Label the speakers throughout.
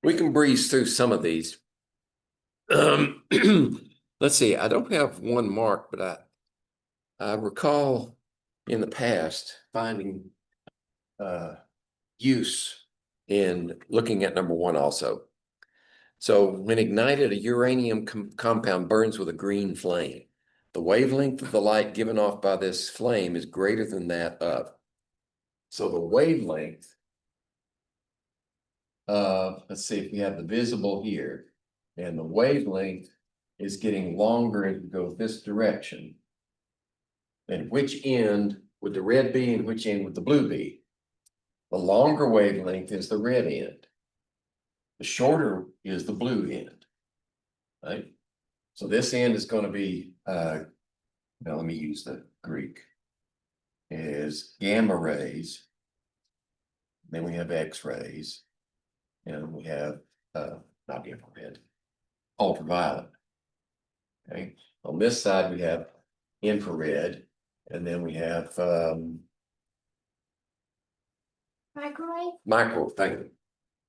Speaker 1: We can breeze through some of these. Let's see, I don't have one mark, but I recall in the past finding use in looking at number one also. So when ignited, a uranium compound burns with a green flame. The wavelength of the light given off by this flame is greater than that of. So the wavelength of, let's see if we have the visible here, and the wavelength is getting longer as we go this direction. And which end would the red be and which end would the blue be? The longer wavelength is the red end. The shorter is the blue end, right? So this end is going to be, now let me use the Greek, is gamma rays. Then we have X-rays, and we have, not infrared, ultraviolet. Okay, on this side we have infrared, and then we have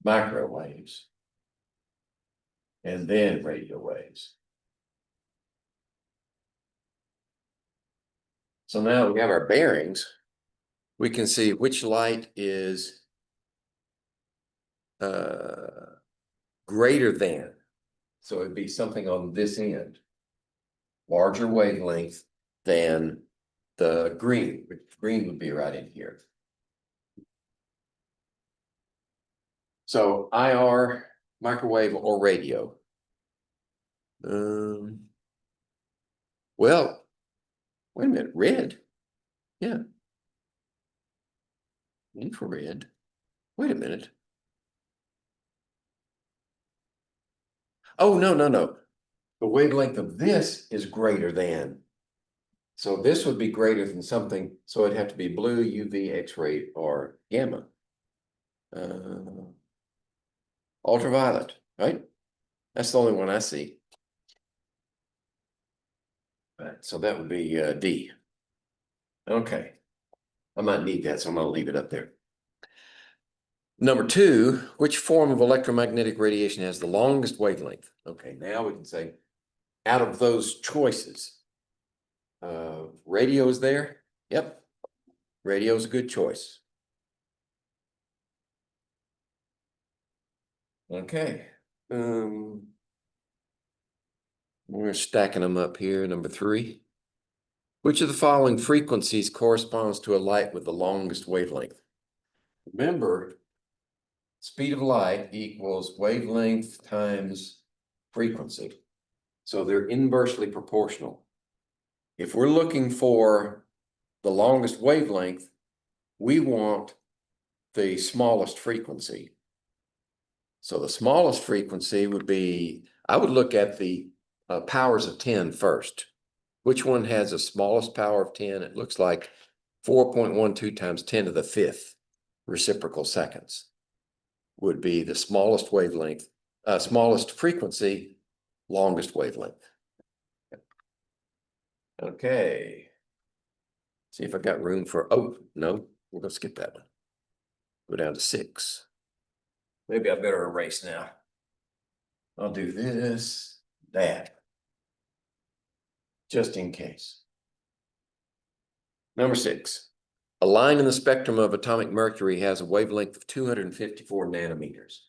Speaker 1: microwaves, and then radio waves. So now we have our bearings. We can see which light is greater than. So it'd be something on this end, larger wavelength than the green, which green would be right in here. So IR, microwave, or radio. Well, wait a minute, red. Yeah. Infrared. Wait a minute. Oh, no. The wavelength of this is greater than. So this would be greater than something. So it'd have to be blue, UV, X-ray, or gamma. Ultraviolet, right? That's the only one I see. Right, so that would be D. Okay. I might need that, so I'm going to leave it up there. Number two, which form of electromagnetic radiation has the longest wavelength? Okay, now we can say, out of those choices, radio is there? Yep, radio is a good choice. Okay, we're stacking them up here. Number three, which of the following frequencies corresponds to a light with the longest wavelength? Remember, speed of light equals wavelength times frequency. So they're inversely proportional. If we're looking for the longest wavelength, we want the smallest frequency. So the smallest frequency would be, I would look at the powers of 10 first. Which one has the smallest power of 10? It looks like 4.12 times 10 to the 5th reciprocal seconds would be the smallest wavelength, smallest frequency, longest wavelength. Okay. See if I got room for, oh, no, we're going to skip that one. Go down to 6. Maybe I better erase now. I'll do this, that, just in case. Number 6. A line in the spectrum of atomic mercury has a wavelength of 254 nanometers.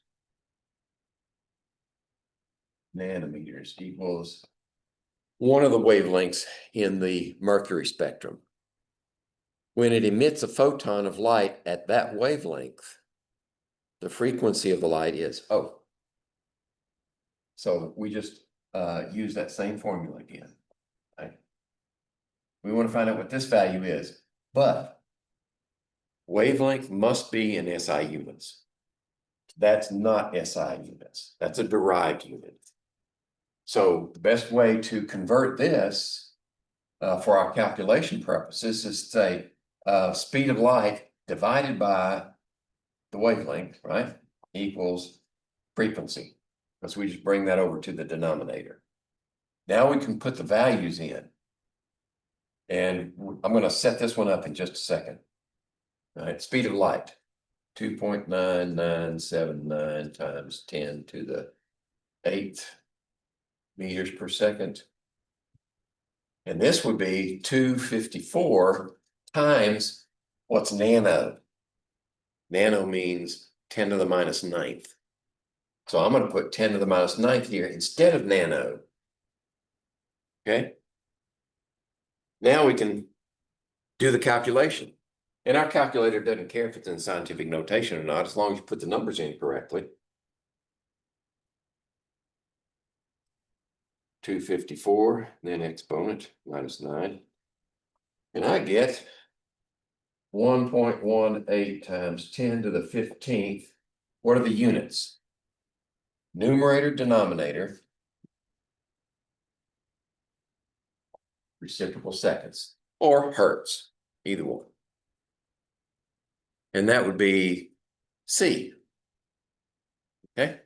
Speaker 1: Nanometers equals one of the wavelengths in the mercury spectrum. When it emits a photon of light at that wavelength, the frequency of the light is O. So we just use that same formula again. Right? We want to find out what this value is, but wavelength must be in SI units. That's not SI units. That's a derived unit. So the best way to convert this for our calculation purposes is to say speed of light divided by the wavelength, right, equals frequency. Because we just bring that over to the denominator. Now we can put the values in. And I'm going to set this one up in just a second. All right, speed of light. 2.9979 times 10 to the 8th meters per second. And this would be 254 times what's nano? Nano means 10 to the minus 9th. So I'm going to put 10 to the minus 9th here instead of nano. Okay. Now we can do the calculation. And our calculator doesn't care if it's in scientific notation or not, as long as you put the numbers in correctly. 254, then exponent minus 9. And I get 1.18 times 10 to the 15th. What are the units? Numerator, denominator, reciprocal seconds, or hertz, either one. And that would be C. Okay.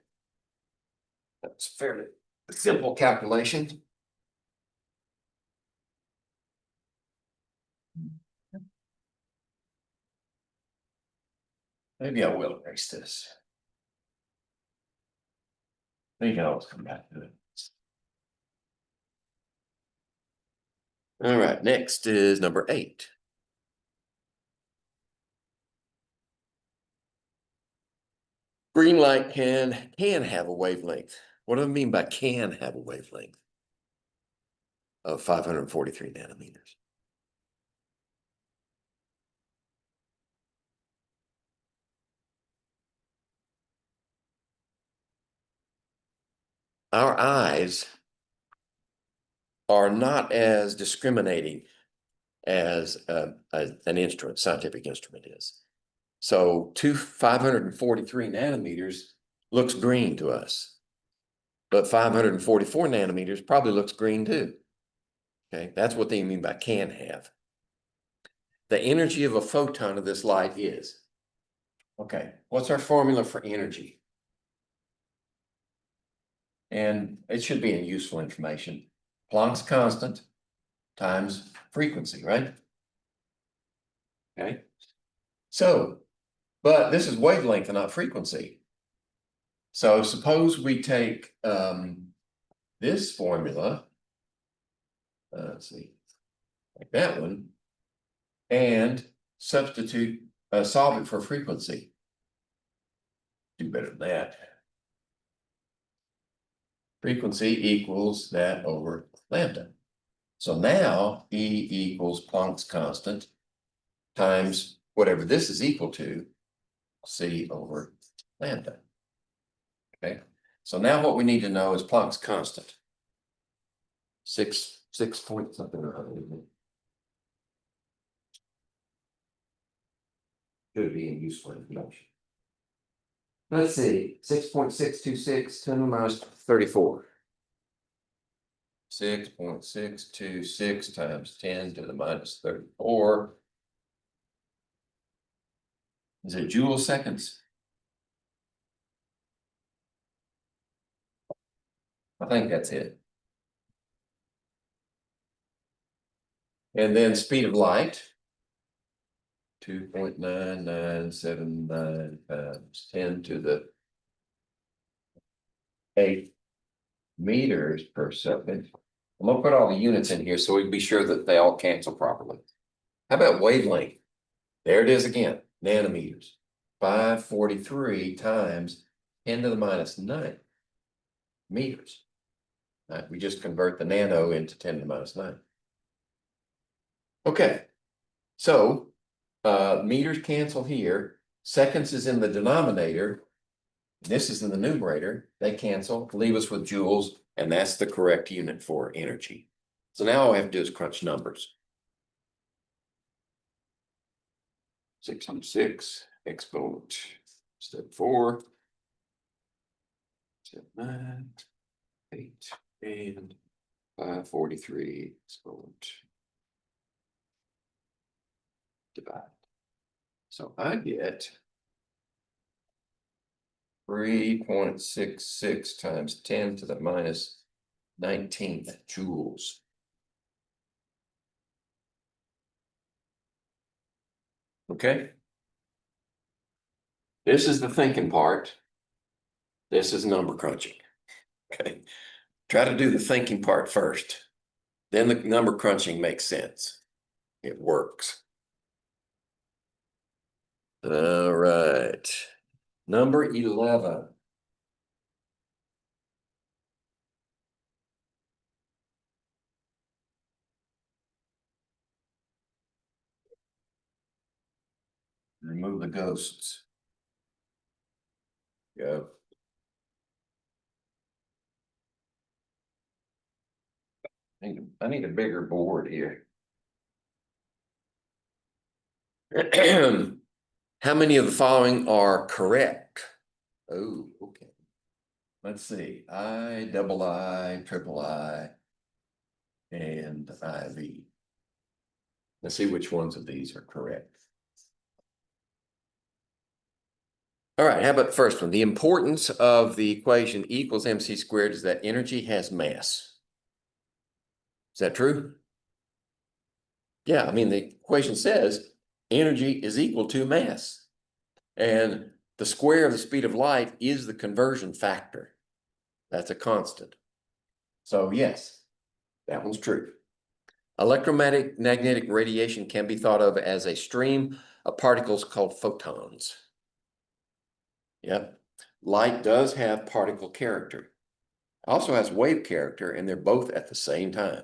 Speaker 1: That's fairly simple calculation. Maybe I will erase this. You can always come back to it. All right, next is number 8. Green light can have a wavelength. What do I mean by can have a wavelength? Of 543 nanometers. Our eyes are not as discriminating as an instrument, scientific instrument is. So 543 nanometers looks green to us, but 544 nanometers probably looks green too. Okay, that's what they mean by can have. The energy of a photon of this light is, okay, what's our formula for energy? And it should be in useful information. Planck's constant times frequency, right? Okay. So, but this is wavelength and not frequency. So suppose we take this formula, let's see, like that one, and substitute, solve it for frequency. Do better than that. Frequency equals that over lambda. So now E equals Planck's constant times whatever this is equal to, C over lambda. Okay, so now what we need to know is Planck's constant. 6 point something or other. Should be in useful information. Let's see, 6.626 10 to the minus 34. 6.626 times 10 to the minus 34. Is it joule seconds? I think that's it. And then speed of light, 2.9979 times 10 to the 8 meters per second. I'm gonna put all the units in here so we can be sure that they all cancel properly. How about wavelength? There it is again, nanometers. 543 times 10 to the minus 9 meters. Right, we just convert the nano into 10 to the minus 9. Okay, so meters cancel here. Seconds is in the denominator. This is in the numerator. They cancel, leave us with joules, and that's the correct unit for energy. So now all we have to do is crunch numbers. 606 exponent, step 4, step 9, 8, and 543 exponent. Divide. So I get 3.66 times 10 to the minus 19th joules. Okay. This is the thinking part. This is number crunching. Okay. Try to do the thinking part first. Then the number crunching makes sense. It works. All right. Number 11. Remove the ghosts. Go. I need a bigger board here. How many of the following are correct? Oh, okay. Let's see. I, double I, triple I, and IV. Let's see which ones of these are correct. All right, how about the first one? The importance of the equation E equals mc squared is that energy has mass. Is that true? Yeah, I mean, the equation says energy is equal to mass. And the square of the speed of light is the conversion factor. That's a constant. So yes, that one's true. Electromagnetic radiation can be thought of as a stream of particles called photons. Yep. Light does have particle character. Also has wave character, and they're both at the same time.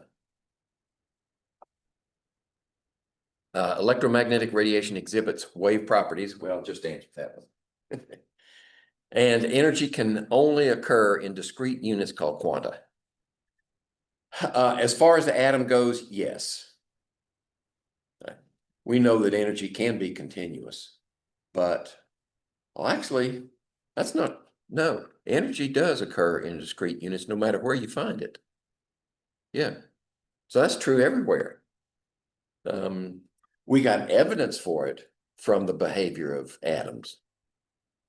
Speaker 1: Electromagnetic radiation exhibits wave properties. Well, just answer that one. And energy can only occur in discrete units called quanta. As far as the atom goes, yes. We know that energy can be continuous, but well, actually, that's not, no, energy does occur in discrete units no matter where you find it. Yeah, so that's true everywhere. We got evidence for it from the behavior of atoms.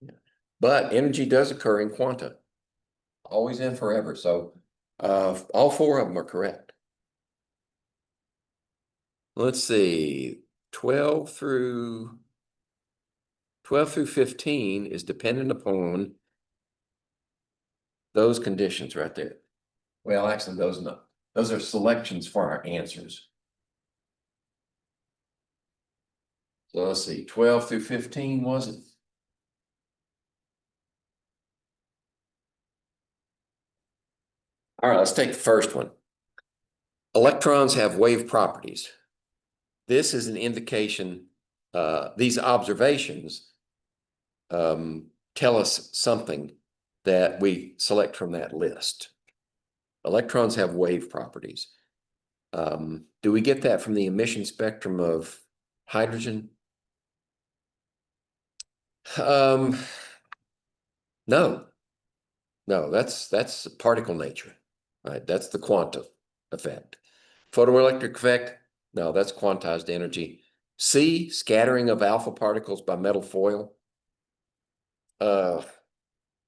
Speaker 1: Yeah. But energy does occur in quanta, always and forever. So all four of them are correct. Let's see, 12 through 15 is dependent upon those conditions right there. Well, actually, those are selections for our answers. So let's see, 12 through 15 was it? All right, let's take the first one. Electrons have wave properties. This is an indication, these observations tell us something that we select from that list. Electrons have wave properties. Do we get that from the emission spectrum of hydrogen? No, that's particle nature, right? That's the quantum effect. Photoelectric effect, no, that's quantized energy. C, scattering of alpha particles by metal foil. No,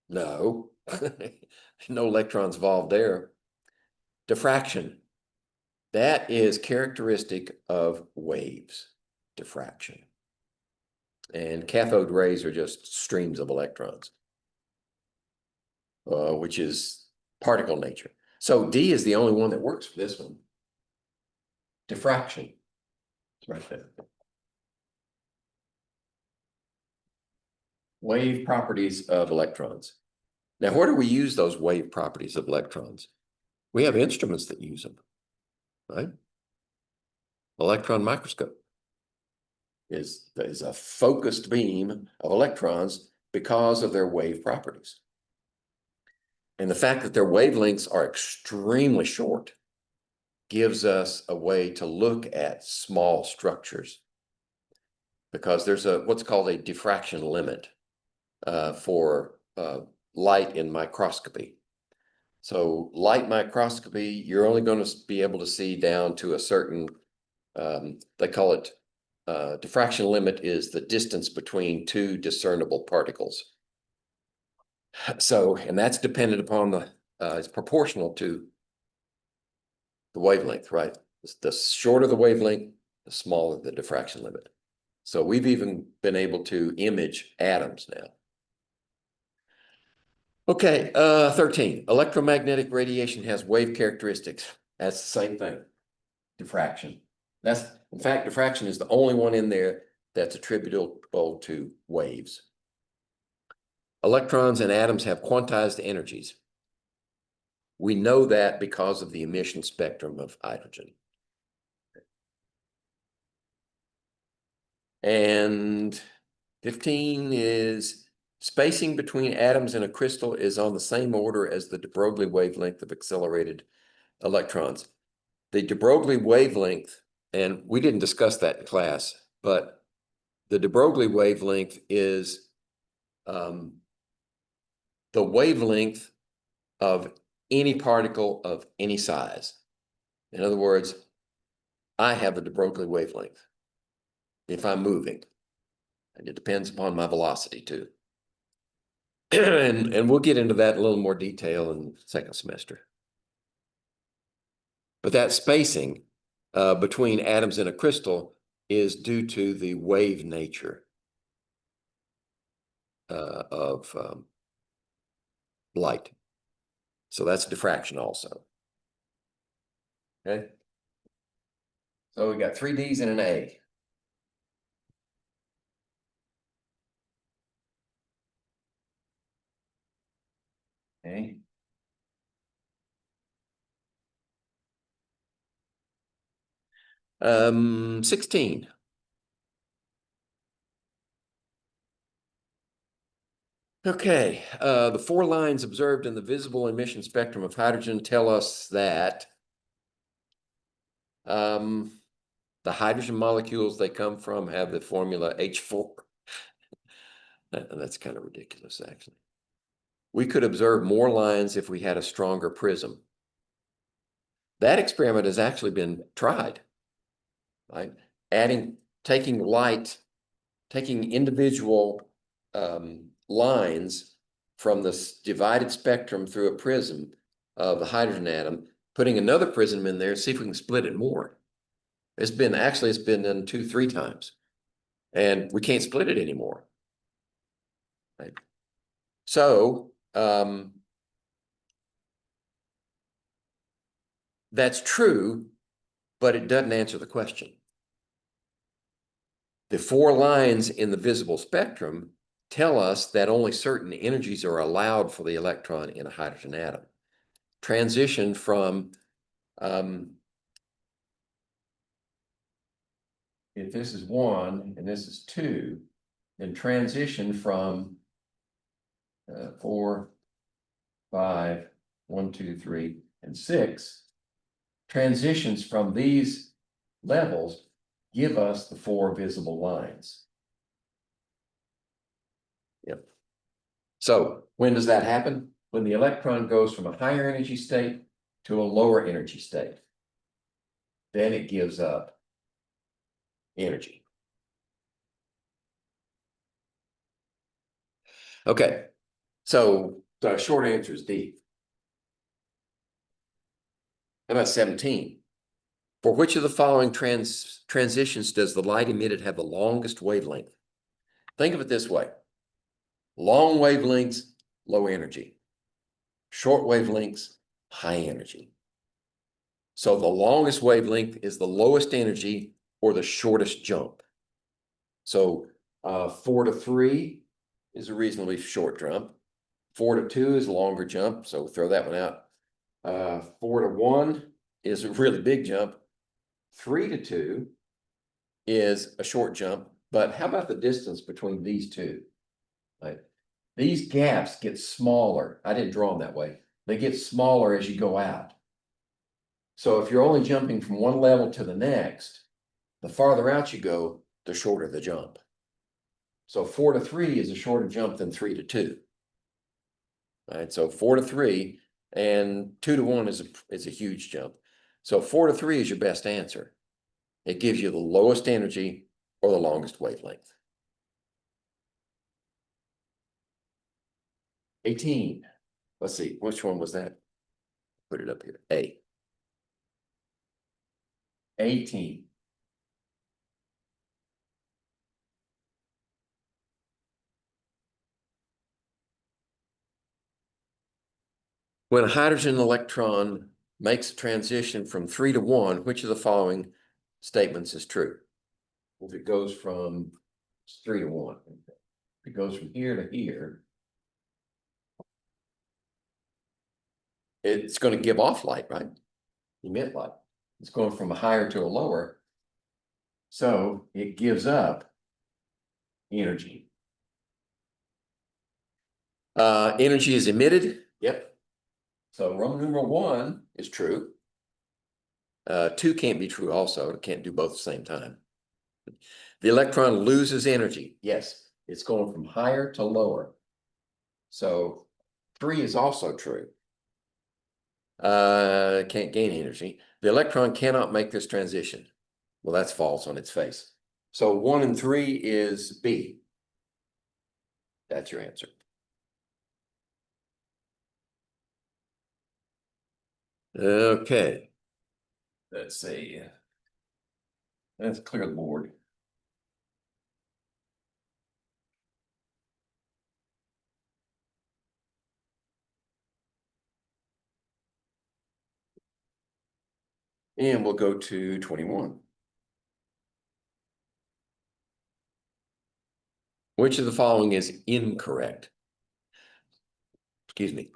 Speaker 1: no electrons involved there. Diffraction, that is characteristic of waves, diffraction. And cathode rays are just streams of electrons, which is particle nature. So D is the only one that works for this one. Diffraction, it's right there. Wave properties of electrons. Now, where do we use those wave properties of electrons? We have instruments that use them, right? Electron microscope is a focused beam of electrons because of their wave properties. And the fact that their wavelengths are extremely short gives us a way to look at small structures, because there's what's called a diffraction limit for light in microscopy. So light microscopy, you're only going to be able to see down to a certain, they call it, diffraction limit is the distance between two discernible particles. So, and that's dependent upon the, it's proportional to the wavelength, right? The shorter the wavelength, the smaller the diffraction limit. So we've even been able to image atoms now. Okay, 13. Electromagnetic radiation has wave characteristics. That's the same thing. Diffraction. In fact, diffraction is the only one in there that's attributable to waves. Electrons and atoms have quantized energies. We know that because of the emission spectrum of hydrogen. And 15 is spacing between atoms in a crystal is on the same order as the de Broglie wavelength of accelerated electrons. The de Broglie wavelength, and we didn't discuss that in class, but the de Broglie wavelength is the wavelength of any particle of any size. In other words, I have a de Broglie wavelength if I'm moving, and it depends upon my velocity too. And we'll get into that in a little more detail in second semester. But that spacing between atoms in a crystal is due to the wave nature of light. So that's diffraction also. Okay. So we got 3 Ds and an A. Okay. Um, 16. Okay, the 4 lines observed in the visible emission spectrum of hydrogen tell us that the hydrogen molecules they come from have the formula H4. That's kind of ridiculous, actually. We could observe more lines if we had a stronger prism. That experiment has actually been tried, right? Taking individual lines from this divided spectrum through a prism of the hydrogen atom, putting another prism in there, see if we can split it more. It's been done 2-3 times, and we can't split it anymore. Right? So that's true, but it doesn't answer the question. The 4 lines in the visible spectrum tell us that only certain energies are allowed for the electron in a hydrogen atom. Transition from, if this is 1 and this is 2, then transition from 4, 5, 1, 2, 3, and 6, transitions from these levels give us the 4 visible lines. Yep. So when does that happen? When the electron goes from a higher energy state to a lower energy state. Then it gives up energy. Okay, so the short answer is D. How about 17? For which of the following transitions does the light emitted have the longest wavelength? Think of it this way. Long wavelengths, low energy. Short wavelengths, high energy. So the longest wavelength is the lowest energy or the shortest jump. So 4 to 3 is a reasonably short jump. 4 to 2 is a longer jump, so throw that one out. 4 to 1 is a really big jump. 3 to 2 is a short jump, but how about the distance between these two? Right? These gaps get smaller. I didn't draw them that way. They get smaller as you go out. So if you're only jumping from one level to the next, the farther out you go, the shorter the jump. So 4 to 3 is a shorter jump than 3 to 2. Right? So 4 to 3 and 2 to 1 is a huge jump. So 4 to 3 is your best answer. It gives you the lowest energy or the longest wavelength. 18. Let's see, which one was that? Put it up here. A. 18. When a hydrogen electron makes a transition from 3 to 1, which of the following statements is true? If it goes from 3 to 1, if it goes from here to here, it's going to give off light, right? Emit light. It's going from a higher to a lower. So it gives up energy. Energy is emitted. Yep. So Roman numeral 1 is true. 2 can't be true also. It can't do both at the same time. The electron loses energy. Yes, it's going from higher to lower. So 3 is also true. Can't gain energy. The electron cannot make this transition. Well, that's false on its face. So 1 and 3 is B. That's your answer. Okay. Let's see. Let's clear the board. And we'll go to 21. Which of the following is incorrect? Excuse me.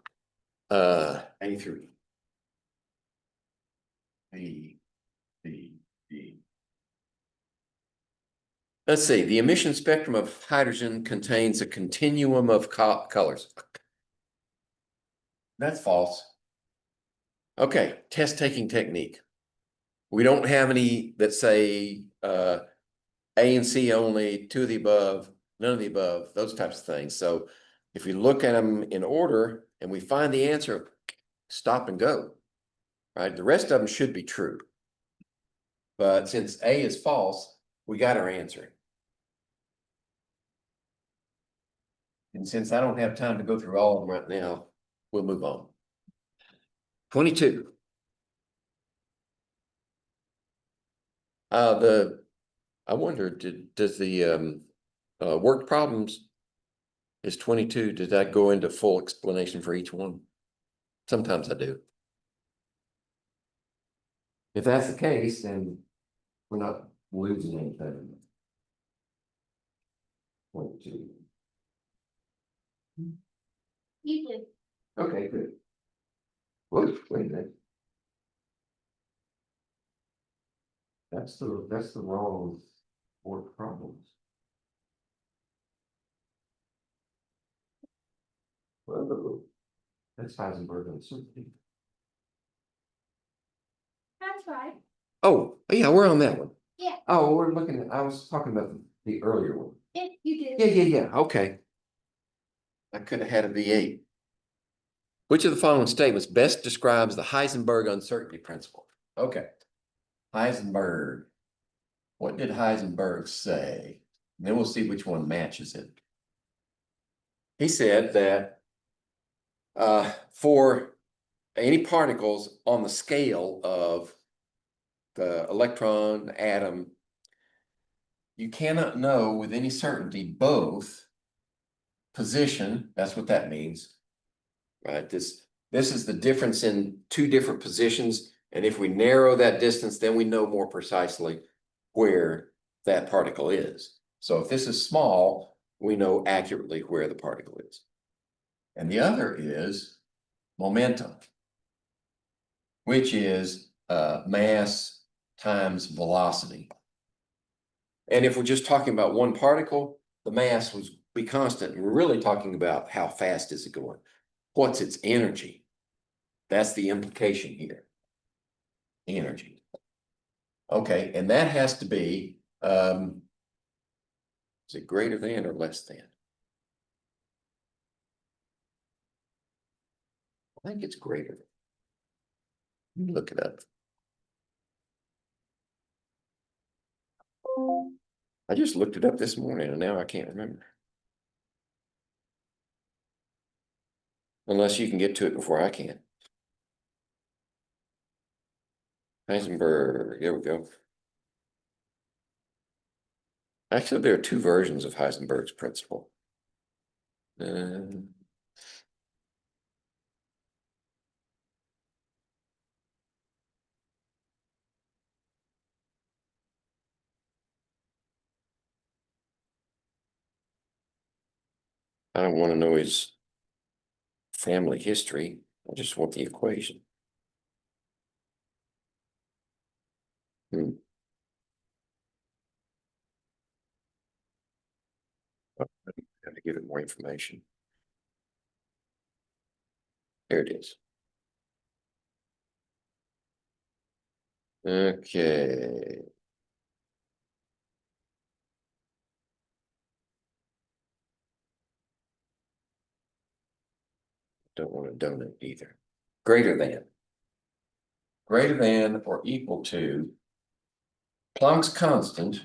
Speaker 1: A3. B. Let's see. The emission spectrum of hydrogen contains a continuum of colors. That's false. Okay, test taking technique. We don't have any that say A and C only, 2 of the above, none of the above, those types of things. So if we look at them in order and we find the answer, stop and go, right? The rest of them should be true. But since A is false, we got our answer. And since I don't have time to go through all of them right now, we'll move on. 22. I wonder, does the work problems is 22, did that go into full explanation for each one? Sometimes I do. If that's the case, then we're not losing anything. 22.
Speaker 2: You did.
Speaker 1: Okay, good. Wait a minute. That's the wrong work problems. Whoa, that's Heisenberg uncertainty.
Speaker 2: That's right.
Speaker 1: Oh, yeah, we're on that one.
Speaker 2: Yeah.
Speaker 1: Oh, we're looking at, I was talking about the earlier one.
Speaker 2: You did.
Speaker 1: Yeah, okay. I could have had a V8. Which of the following statements best describes the Heisenberg uncertainty principle? Okay. Heisenberg. What did Heisenberg say? And then we'll see which one matches it. He said that for any particles on the scale of the electron, atom, you cannot know with any certainty both position, that's what that means, right? This is the difference in 2 different positions. And if we narrow that distance, then we know more precisely where that particle is. So if this is small, we know accurately where the particle is. And the other is momentum, which is mass times velocity. And if we're just talking about one particle, the mass would be constant. And we're really talking about how fast is it going? What's its energy? That's the implication here. Energy. Okay, and that has to be, is it greater than or less than? I think it's greater. Look it up. I just looked it up this morning and now I can't remember. Unless you can get to it before I can. Heisenberg, there we go. Actually, there are 2 versions of Heisenberg's principle. I don't want to know his family history. I just want the equation. Have to give it more information. There it is. Okay. Don't want a donut either. Greater than. Greater than or equal to Planck's constant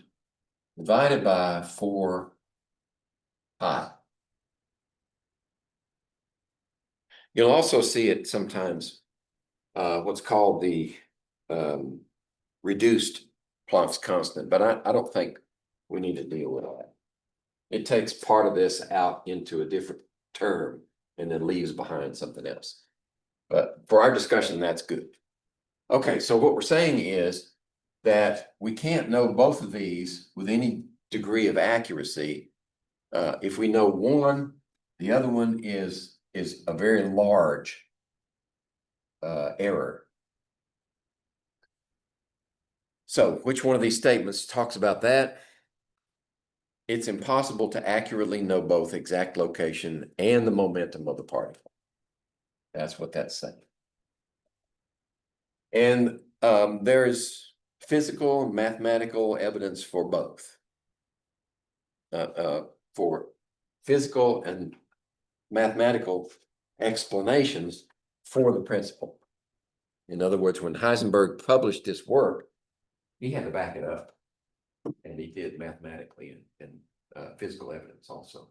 Speaker 1: divided by 4 pi. You'll also see it sometimes, what's called the reduced Planck's constant, but I don't think we need to deal with that. It takes part of this out into a different term and then leaves behind something else. But for our discussion, that's good. Okay, so what we're saying is that we can't know both of these with any degree of accuracy. If we know one, the other one is a very large error. So which one of these statements talks about that? It's impossible to accurately know both exact location and the momentum of the particle. That's what that's saying. And there's physical and mathematical evidence for both. For physical and mathematical explanations for the principle. In other words, when Heisenberg published this work, he had to back it up. And he did mathematically and physical evidence also.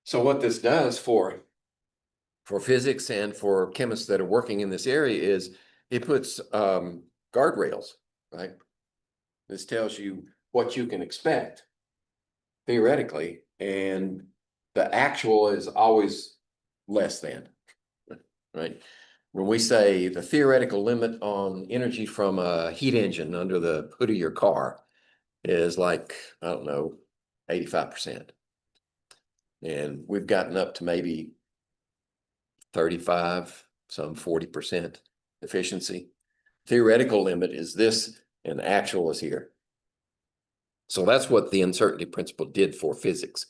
Speaker 1: So what this does for physics and for chemists that are working in this area is it puts guardrails, right? This tells you what you can expect theoretically, and the actual is always less than, right? When we say the theoretical limit on energy from a heat engine under the hood of your car is like, I don't know, 85%. And we've gotten up to maybe 35, some 40% efficiency. Theoretical limit is this, and the actual is here. So that's what the uncertainty principle did for physics.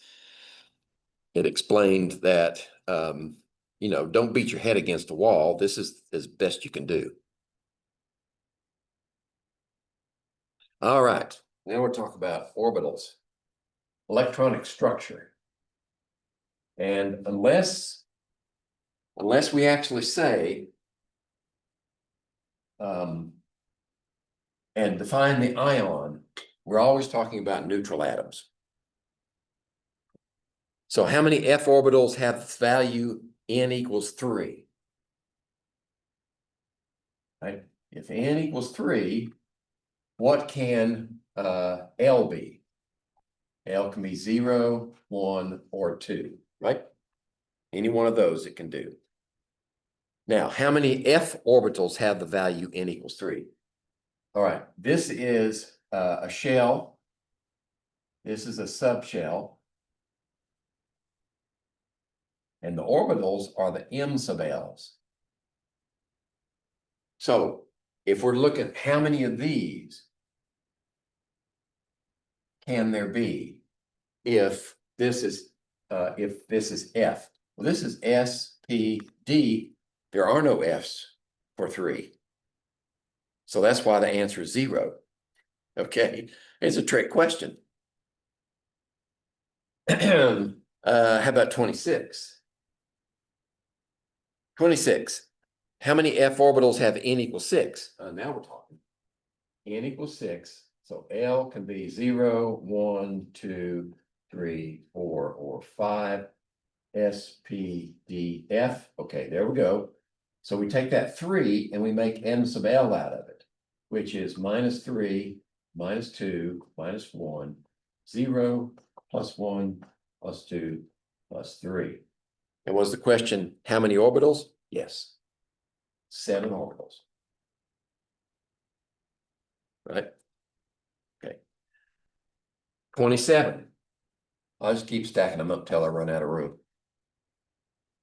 Speaker 1: It explained that, don't beat your head against the wall. This is as best you can do. All right, now we're talking about orbitals, electronic structure. And unless we actually say and define the ion, we're always talking about neutral atoms. So how many f orbitals have value n equals 3? Right? If n equals 3, what can L be? L can be 0, 1, or 2, right? Any one of those it can do. Now, how many f orbitals have the value n equals 3? All right, this is a shell. This is a subshell. And the orbitals are the m sub l's. So if we're looking at how many of these can there be if this is F? Well, this is S, P, D. There are no F's for 3. So that's why the answer is 0. Okay, it's a trick question. How about 26? 26. How many f orbitals have n equals 6? Now we're talking. N equals 6. So L can be 0, 1, 2, 3, 4, or 5. S, P, D, F. Okay, there we go. So we take that 3 and we make m sub L out of it, which is -3, -2, -1, 0, +1, +2, +3. And was the question, how many orbitals? Yes. 7 orbitals. Right? Okay. 27. I'll just keep stacking them up till I run out of room.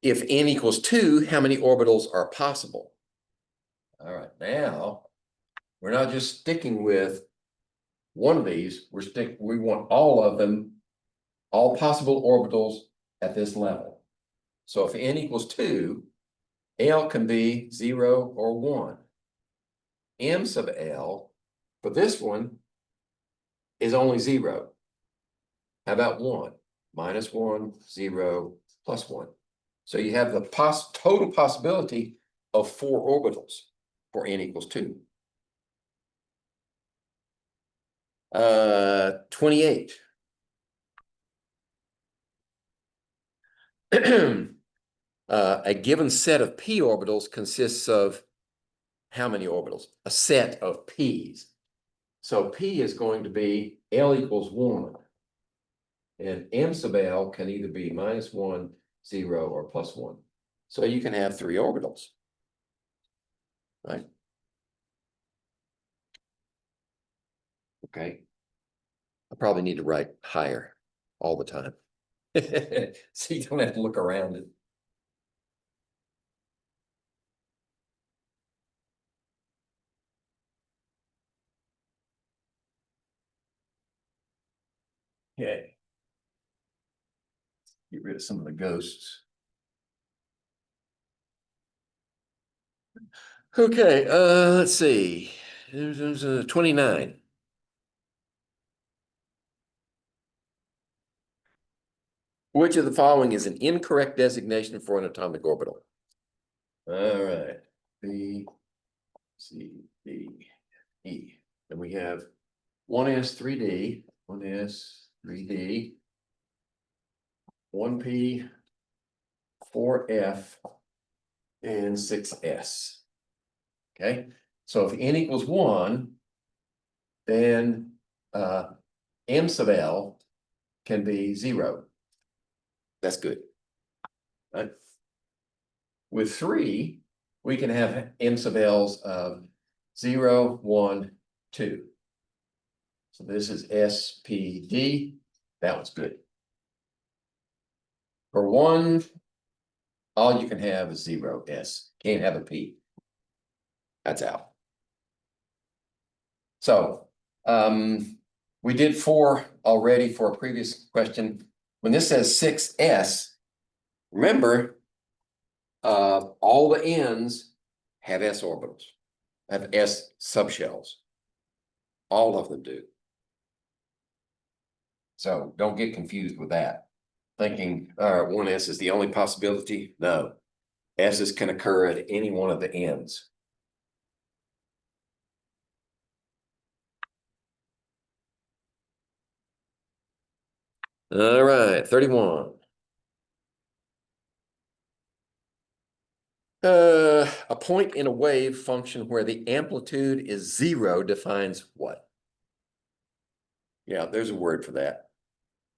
Speaker 1: If n equals 2, how many orbitals are possible? All right, now we're not just sticking with one of these, we want all of them, all possible orbitals at this level. So if n equals 2, L can be 0 or 1. M sub L for this one is only 0. How about 1? -1, 0, plus 1. So you have the total possibility of 4 orbitals for n equals 2. 28. A given set of p orbitals consists of how many orbitals? A set of p's. So p is going to be L equals 1. And m sub L can either be -1, 0, or plus 1. So you can have 3 orbitals. Right? Okay. I probably need to write higher all the time. So you don't have to look around it. Okay. Get rid of some of the ghosts. Okay, let's see. There's 29. Which of the following is an incorrect designation for an atomic orbital? All right, B, C, D, E. And we have 1s, 3d, 1s, 3d, 1p, 4f, and 6s. Okay, so if n equals 1, then m sub L can be 0. That's good. Right? With 3, we can have m sub L's of 0, 1, 2. So this is SPD. That one's good. For 1, all you can have is 0, S. Can't have a P. That's out. So we did 4 already for a previous question. When this says 6S, remember, all the N's have S orbitals, have S subshells. All of them do. So don't get confused with that. Thinking, all right, 1s is the only possibility. No, S's can occur at any one of the N's. All right, 31. A point in a wave function where the amplitude is 0 defines what? Yeah, there's a word for that.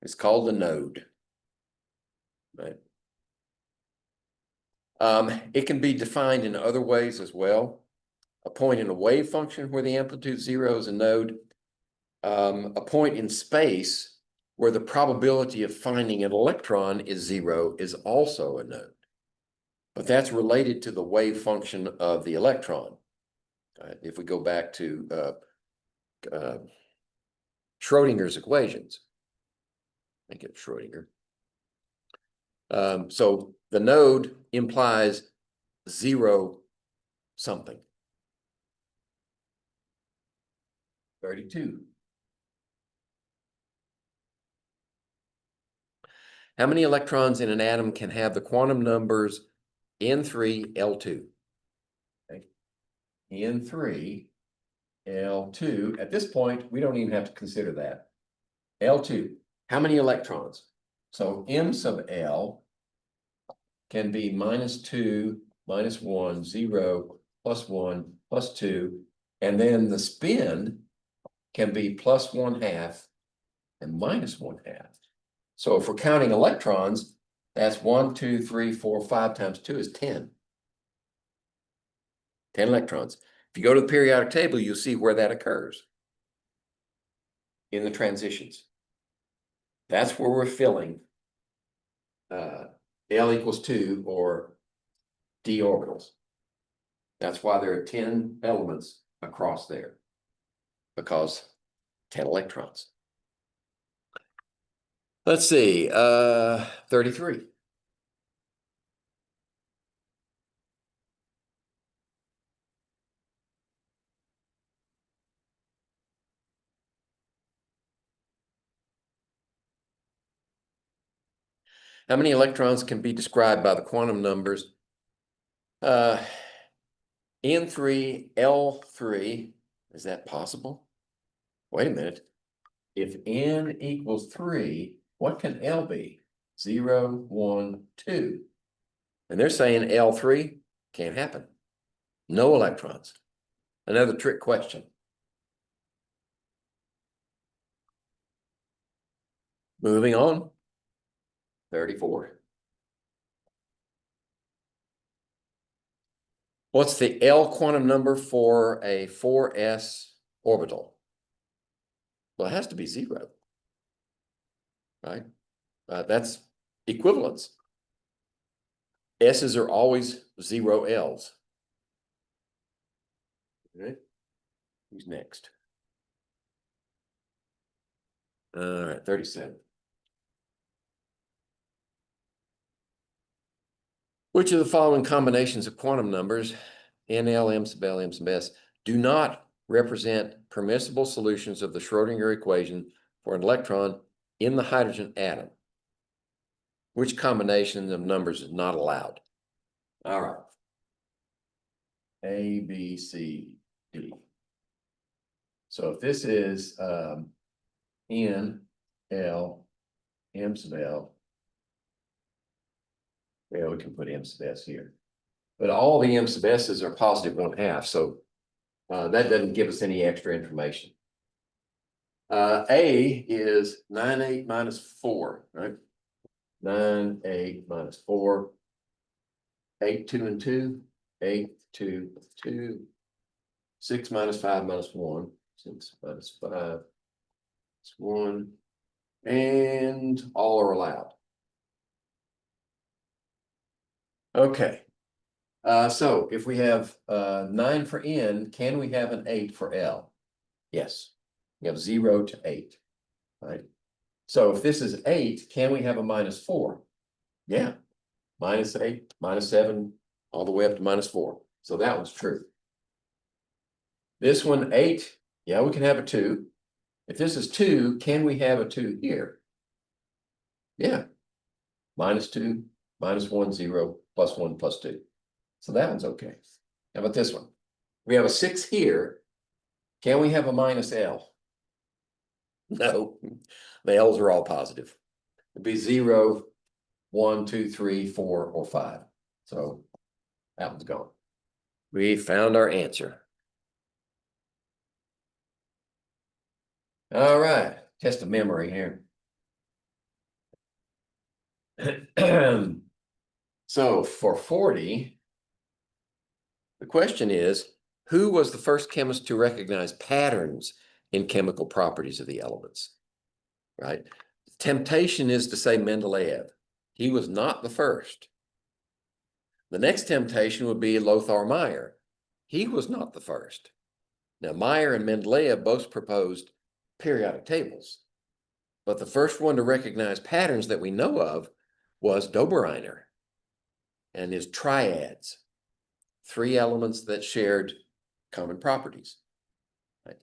Speaker 1: It's called the node. Right. It can be defined in other ways as well. A point in a wave function where the amplitude 0 is a node. A point in space where the probability of finding an electron is 0 is also a node. But that's related to the wave function of the electron. If we go back to Schrodinger's equations, I get Schrodinger. So the node implies 0 something. 32. How many electrons in an atom can have the quantum numbers N3, L2? Okay. N3, L2. At this point, we don't even have to consider that. L2. How many electrons? So M sub L can be -2, -1, 0, +1, +2, and then the spin can be +1/2 and -1/2. So if we're counting electrons, that's 1, 2, 3, 4, 5 times 2 is 10. 10 electrons. If you go to the periodic table, you'll see where that occurs in the transitions. That's where we're filling L equals 2 or d orbitals. That's why there are 10 elements across there, because 10 electrons. Let's see, 33. How many electrons can be described by the quantum numbers N3, L3? Is that possible? Wait a minute. If N equals 3, what can L be? 0, 1, 2. And they're saying L3 can't happen. No electrons. Another trick question. Moving on. 34. What's the L quantum number for a 4s orbital? Well, it has to be 0, right? That's equivalence. S's are always 0 L's. All right. Who's next? All right, 37. Which of the following combinations of quantum numbers, NL, M sub L, M sub S, do not represent permissible solutions of the Schrodinger equation for an electron in the hydrogen atom? Which combination of numbers is not allowed? All right. A, B, C, D. So if this is N, L, M sub L, yeah, we can put M sub S here. But all the M sub S's are positive 1/2, so that doesn't give us any extra information. A is 9, 8 minus 4, right? 9, 8 minus 4. 8, 2 and 2. 8, 2, 2. 6 minus 5 minus 1. 6 minus 5. It's 1. And all are allowed. Okay. So if we have 9 for N, can we have an 8 for L? Yes. We have 0 to 8. Right. So if this is 8, can we have a minus 4? Yeah. Minus 8, minus 7, all the way up to minus 4. So that one's true. This one, 8, yeah, we can have a 2. If this is 2, can we have a 2 here? Yeah. Minus 2, minus 1, 0, plus 1, plus 2. So that one's okay. How about this one? We have a 6 here. Can we have a minus L? No, the L's are all positive. It'd be 0, 1, 2, 3, 4, or 5. So that one's gone. We found our answer. All right, test of memory here. So for 40, the question is, who was the first chemist to recognize patterns in chemical properties of the elements? Right? Temptation is to say Mendeleev. He was not the first. The next temptation would be Lothar Meyer. He was not the first. Now, Meyer and Mendeleev both proposed periodic tables, but the first one to recognize patterns that we know of was Dobereiner and his triads, 3 elements that shared common properties. Right.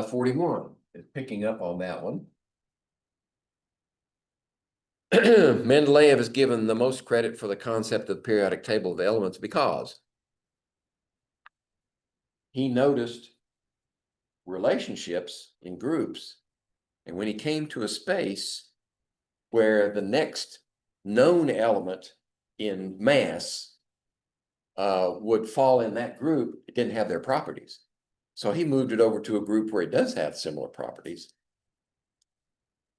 Speaker 1: 41 is picking up on that one. Mendeleev is given the most credit for the concept of the periodic table of the elements because he noticed relationships in groups, and when he came to a space where the next known element in mass would fall in that group, it didn't have their properties. So he moved it over to a group where it does have similar properties.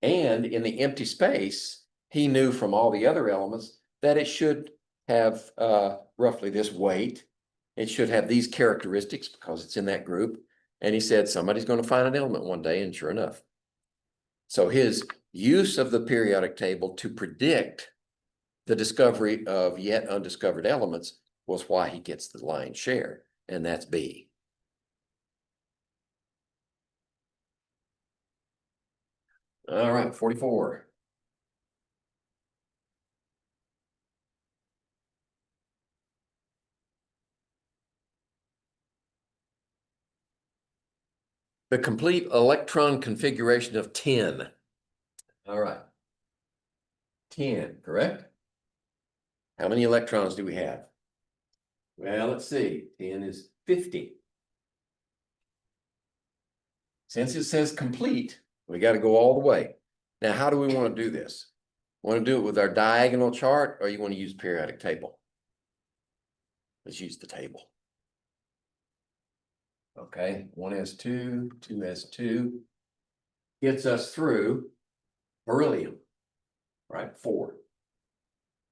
Speaker 1: And in the empty space, he knew from all the other elements that it should have roughly this weight. It should have these characteristics because it's in that group. And he said, somebody's going to find an element one day, and sure enough. So his use of the periodic table to predict the discovery of yet undiscovered elements was why he gets the lion's share, and that's B. All right, 44. The complete electron configuration of 10. All right. 10, correct? How many electrons do we have? Well, let's see. 10 is 50. Since it says complete, we got to go all the way. Now, how do we want to do this? Want to do it with our diagonal chart, or you want to use periodic table? Let's use the table. Okay, 1s2, 2s2 gets us through beryllium, right? 4.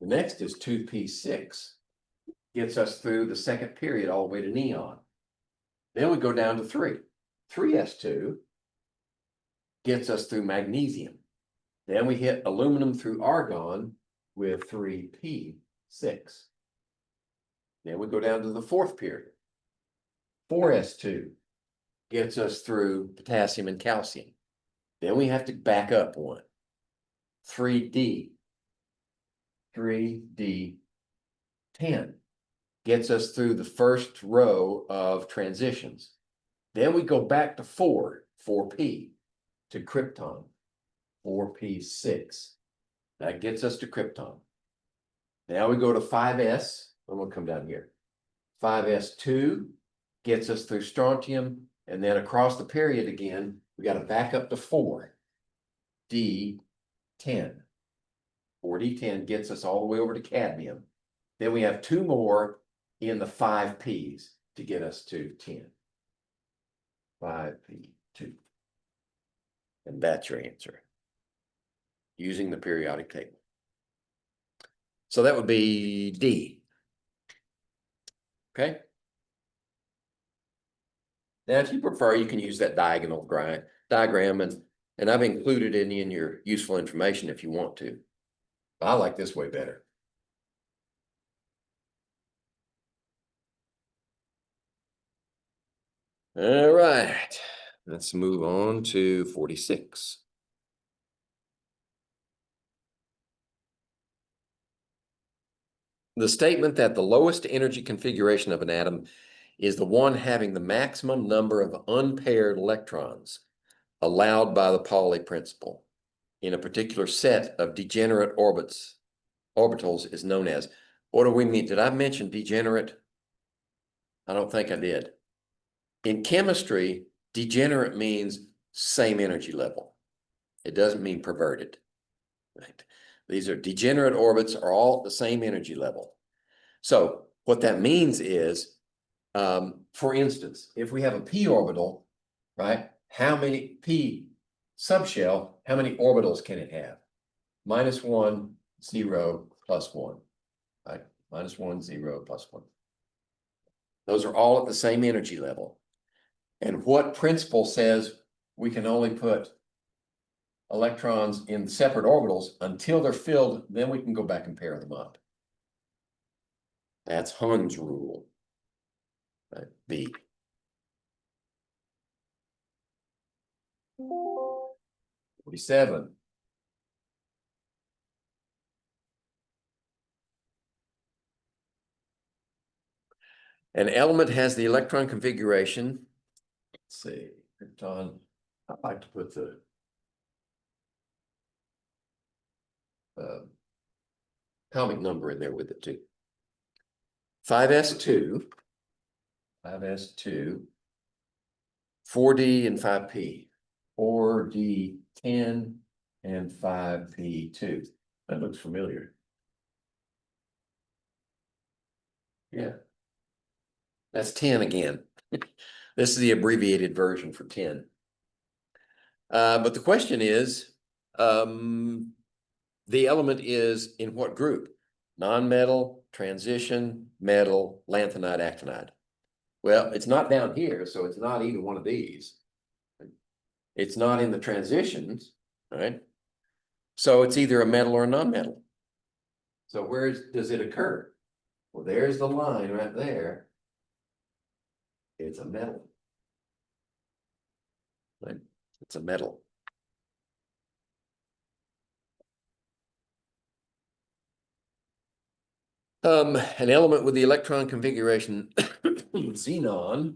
Speaker 1: The next is 2p6, gets us through the second period all the way to neon. Then we go down to 3. 3s2 gets us through magnesium. Then we hit aluminum through argon with 3p6. Then we go down to the fourth period. 4s2 gets us through potassium and calcium. Then we have to back up one. 3d. 3d10 gets us through the first row of transitions. Then we go back to 4p to krypton. 4p6. That gets us to krypton. Now we go to 5s. I'm going to come down here. 5s2 gets us through strontium, and then across the period again, we got to back up to 4d10. 4d10 gets us all the way over to cadmium. Then we have 2 more in the 5p's to get us to 10. 5p2. And that's your answer, using the periodic table. So that would be D. Okay. Now, if you prefer, you can use that diagonal diagram, and I've included it in your useful information if you want to. I like this way better. All right, let's move on to 46. The statement that the lowest energy configuration of an atom is the one having the maximum number of unpaired electrons allowed by the Pauli principle in a particular set of degenerate orbitals is known as. What do we mean? Did I mention degenerate? I don't think I did. In chemistry, degenerate means same energy level. It doesn't mean perverted. Right? These are degenerate orbits, are all at the same energy level. So what that means is, for instance, if we have a p orbital, right? How many p subshell, how many orbitals can it have? -1, 0, +1, right? -1, 0, +1. Those are all at the same energy level. And what principle says we can only put electrons in separate orbitals until they're filled, then we can go back and pair them up. That's Hund's rule. Right, B. '47. An element has the electron configuration. Let's see, krypton. I'd like to put the atomic number in there with it too. 5s2, 4d and 5p, 4d10 and 5p2. That looks familiar. Yeah. That's 10 again. This is the abbreviated version for 10. But the question is, the element is in what group? Non-metal, transition, metal, lanthanide, actinide. Well, it's not down here, so it's not either one of these. It's not in the transitions, right? So it's either a metal or a non-metal. So where does it occur? Well, there's the line right there. It's a metal. Right? It's a metal. An element with the electron configuration xenon,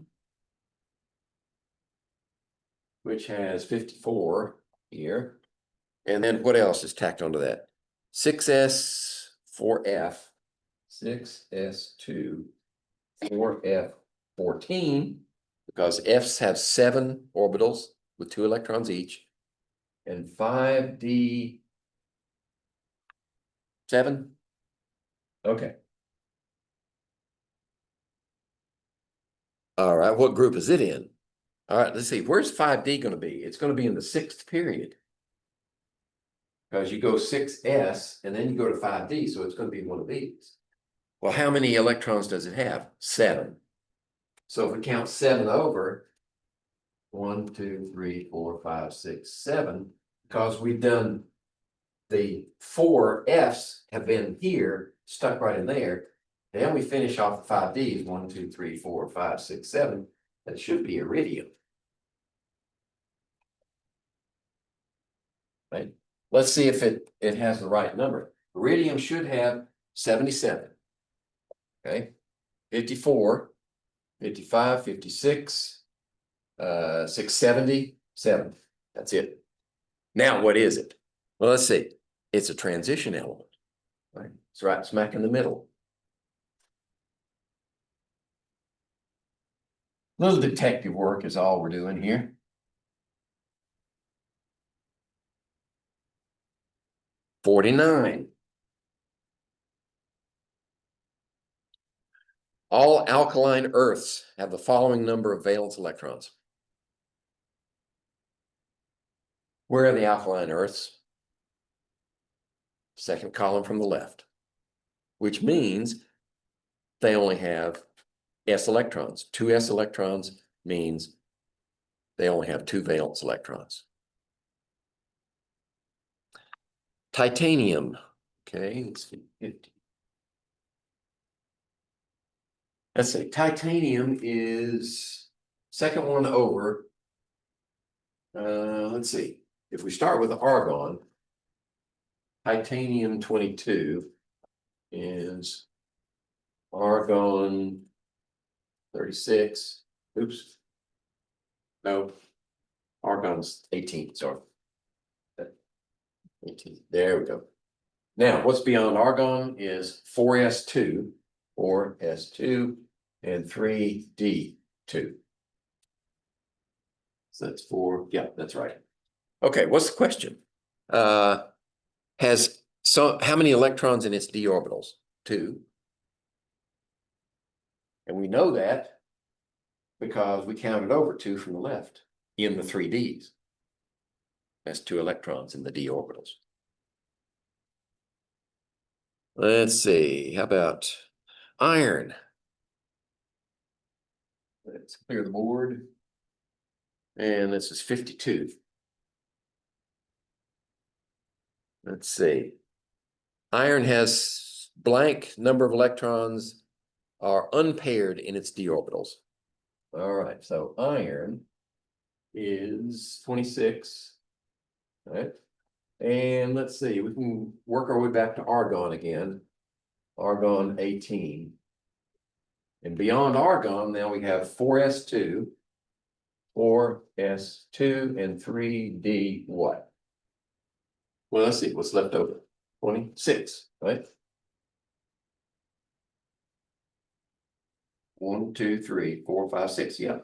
Speaker 1: which has 54 here. And then what else is tacked onto that? 6s, 4f, 6s2, 4f14, because F's have 7 orbitals with 2 electrons each, and 5d7. Okay. All right, what group is it in? All right, let's see. Where's 5d going to be? It's going to be in the 6th period. Because you go 6s and then you go to 5d, so it's going to be one of these. Well, how many electrons does it have? 7. So if we count 7 over, 1, 2, 3, 4, 5, 6, 7, because we've done the 4 F's have been here, stuck right in there. Then we finish off the 5Ds, 1, 2, 3, 4, 5, 6, 7. That should be iridium. Right? Let's see if it has the right number. Iridium should have 77. Okay, 54, 55, 56, 677. That's it. Now, what is it? Well, let's see. It's a transition element. Right? It's right smack in the middle. Little detective work is all we're doing here. $49. All alkaline earths have the following number of valence electrons. Where are the alkaline earths? Second column from the left, which means they only have s electrons. 2 s electrons means they only have 2 valence electrons. Titanium. Okay, let's see. 50. Let's see. Titanium is second one over. Let's see. If we start with argon, titanium 22 is argon 36. Oops. No. Argon's 18. Sorry. 18. There we go. Now, what's beyond argon is 4s2, 4s2, and 3d2. So that's 4. Yeah, that's right. Okay, what's the question? How many electrons in its d orbitals? 2. And we know that because we counted over 2 from the left in the 3ds. That's 2 electrons in the d orbitals. Let's see, how about iron? Let's clear the board. And this is 52. Let's see. Iron has blank number of electrons are unpaired in its d orbitals. All right, so iron is 26. All right. And let's see, we can work our way back to argon again. Argon 18. And beyond argon, now we have 4s2, 4s2, and 3d what? Well, let's see what's left over. 26, right? 1, 2, 3, 4, 5, 6. Yeah.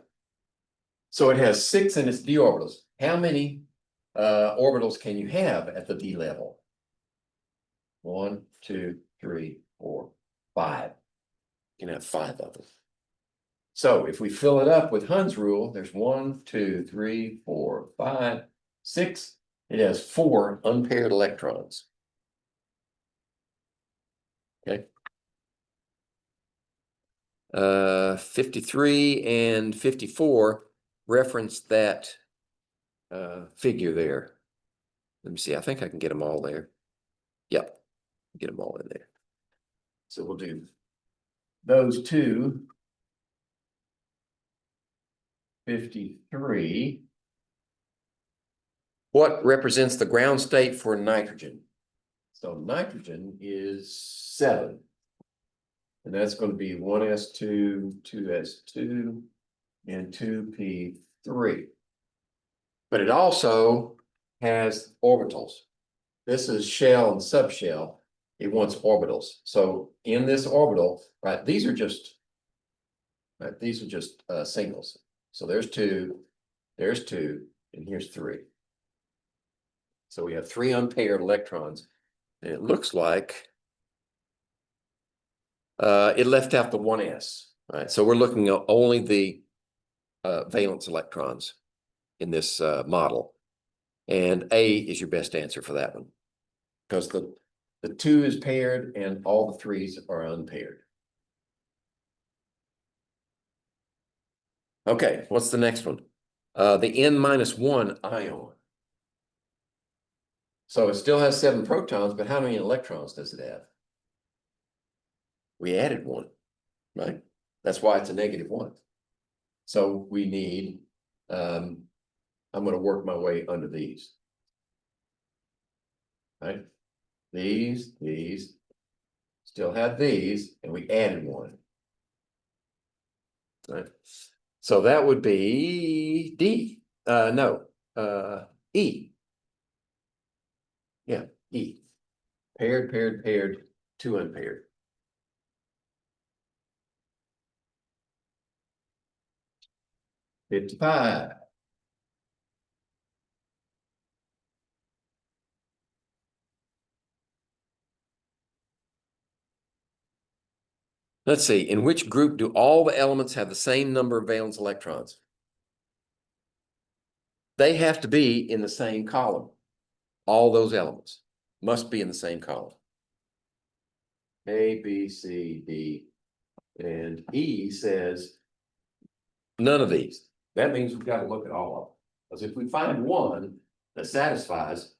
Speaker 1: So it has 6 in its d orbitals. How many orbitals can you have at the d level? 1, 2, 3, 4, 5. You can have 5 of them. So if we fill it up with Hund's rule, there's 1, 2, 3, 4, 5, 6. It has 4 unpaired electrons. Okay. 53 and 54 reference that figure there. Let me see, I think I can get them all there. Yep, get them all in there. So we'll do those two. 53. What represents the ground state for nitrogen? So nitrogen is 7. And that's going to be 1s2, 2s2, and 2p3. But it also has orbitals. This is shell and subshell. It wants orbitals. So in this orbital, right, these are just singles. So there's 2, and here's 3. So we have 3 unpaired electrons. And it looks like it left out the 1s, right? So we're looking at only the valence electrons in this model. And A is your best answer for that one. Because the 2 is paired and all the 3s are unpaired. Okay, what's the next one? The N-1 ion. So it still has 7 protons, but how many electrons does it have? We added 1, right? That's why it's a -1. So we need, I'm going to work my way under these. Right? These still have these, and we added 1. Right? So that would be D. No, E. Yeah, E. Paired, 2 unpaired. $55. Let's see, in which group do all the elements have the same number of valence electrons? They have to be in the same column. All those elements must be in the same column. A, B, C, D, and E says none of these. That means we've got to look at all of them. Because if we find one that satisfies,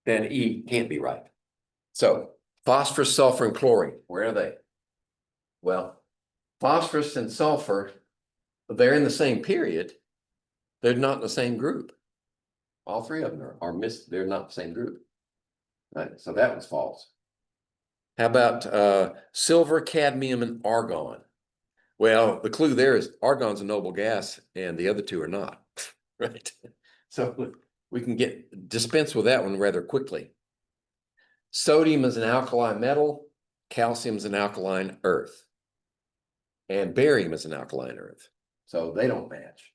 Speaker 1: then E can't be right. So phosphorus, sulfur, and chlorine, where are they? Well, phosphorus and sulfur, they're in the same period. They're not in the same group. All 3 of them are missed. They're not the same group. Right, so that was false. How about silver, cadmium, and argon? Well, the clue there is argon's a noble gas and the other 2 are not, right? So we can dispense with that one rather quickly. Sodium is an alkali metal, calcium is an alkaline earth, and barium is an alkaline earth. So they don't match.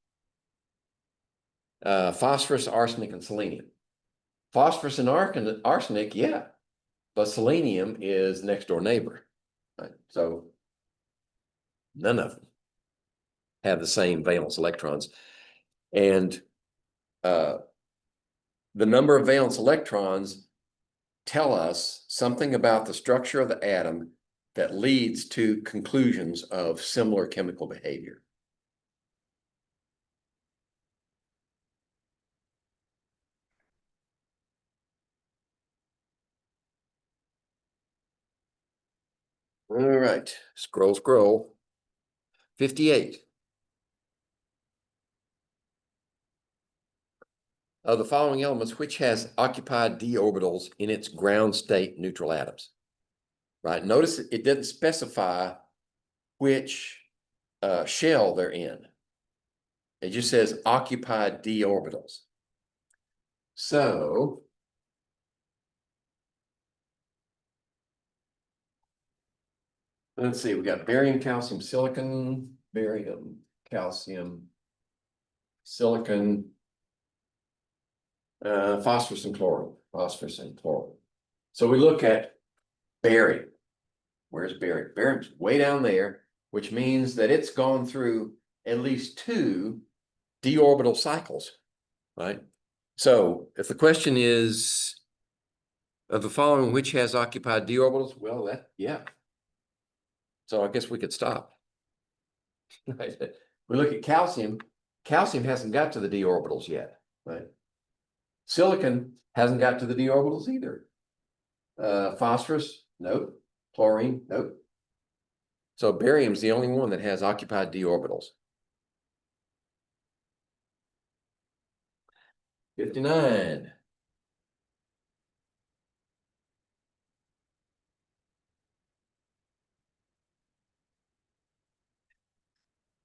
Speaker 1: Phosphorus, arsenic, and selenium. Phosphorus and arsenic, yeah, but selenium is next door neighbor. Right? So none of them have the same valence electrons. And the number of valence electrons tell us something about the structure of the atom that leads to conclusions of similar chemical behavior. All right, scroll. 58. Of the following elements, which has occupied d orbitals in its ground state neutral atoms? Right, notice it didn't specify which shell they're in. It just says occupied d orbitals. So let's see, we got barium, calcium, silicon, barium, calcium, silicon, phosphorus and chlorine. So we look at barium. Where's barium? Barium's way down there, which means that it's gone through at least 2 d orbital cycles, right? So if the question is, of the following, which has occupied d orbitals? Well, yeah, So I guess we could stop. Right? We look at calcium. Calcium hasn't got to the d orbitals yet, right? Silicon hasn't got to the d orbitals either. Phosphorus, nope. Chlorine, nope. So barium's the only one that has occupied d orbitals. 59.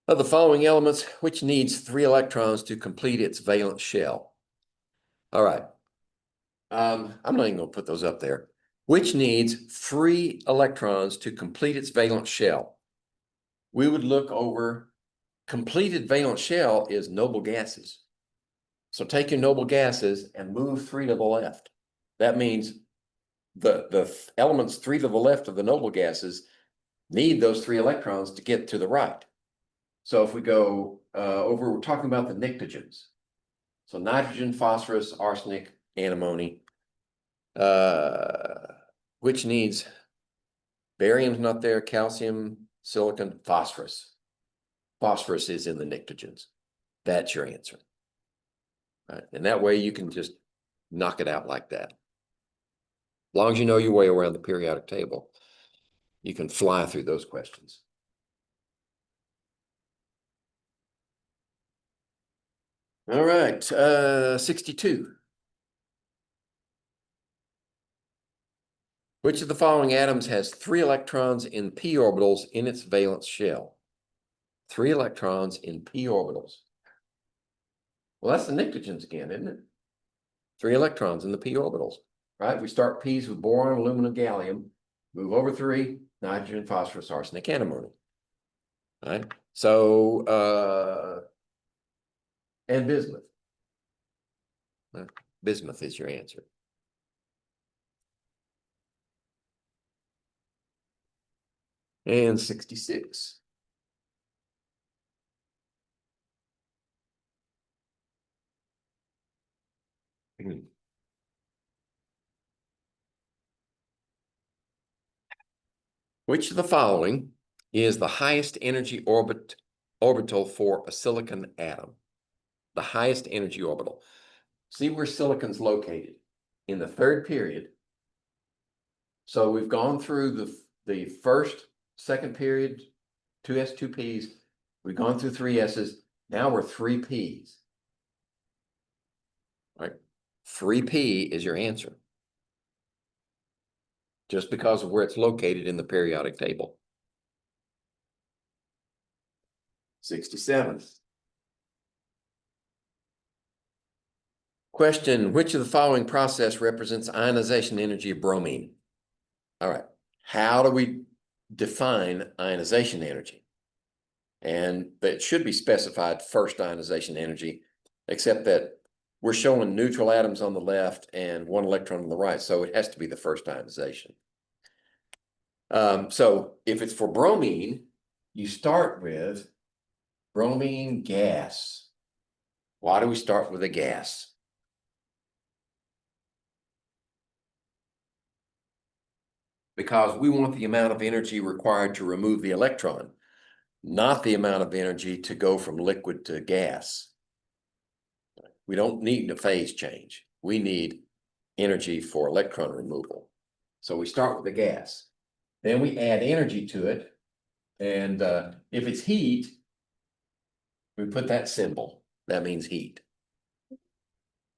Speaker 1: Of the following elements, which needs 3 electrons to complete its valence shell? All right. I'm not even going to put those up there. Which needs 3 electrons to complete its valence shell? We would look over completed valence shell is noble gases. So take your noble gases and move 3 to the left. That means the elements 3 to the left of the noble gases need those 3 electrons to get to the right. So if we go over, we're talking about the pnictogens. So nitrogen, phosphorus, arsenic, antimony, which needs barium's not there, calcium, silicon, phosphorus. Phosphorus is in the pnictogens. That's your answer. Right? And that way you can just knock it out like that. As long as you know your way around the periodic table, you can fly through those questions. All right, 62. Which of the following atoms has 3 electrons in p orbitals in its valence shell? 3 electrons in p orbitals. Well, that's the pnictogens again, isn't it? 3 electrons in the p orbitals, right? We start p's with boron, aluminum, gallium, move over 3, nitrogen, phosphorus, arsenic, antimony. Right? So, and bismuth. Bismuth is your answer. And 66. Which of the following is the highest energy orbital for a silicon atom? The highest energy orbital. See where silicon's located in the 3rd period. So we've gone through the first, 2nd period, 2s, 2p's. We've gone through 3s's. Now we're 3p's. Right? 3p is your answer. Just because of where it's located in the periodic table. 67. Question, which of the following process represents ionization energy of bromine? All right, how do we define ionization energy? And that should be specified first ionization energy, except that we're showing neutral atoms on the left and 1 electron on the right, so it has to be the first ionization. So if it's for bromine, you start with bromine gas. Why do we start with a gas? Because we want the amount of energy required to remove the electron, not the amount of energy to go from liquid to gas. We don't need a phase change. We need energy for electron removal. So we start with the gas. Then we add energy to it. And if it's heat, we put that symbol. That means heat.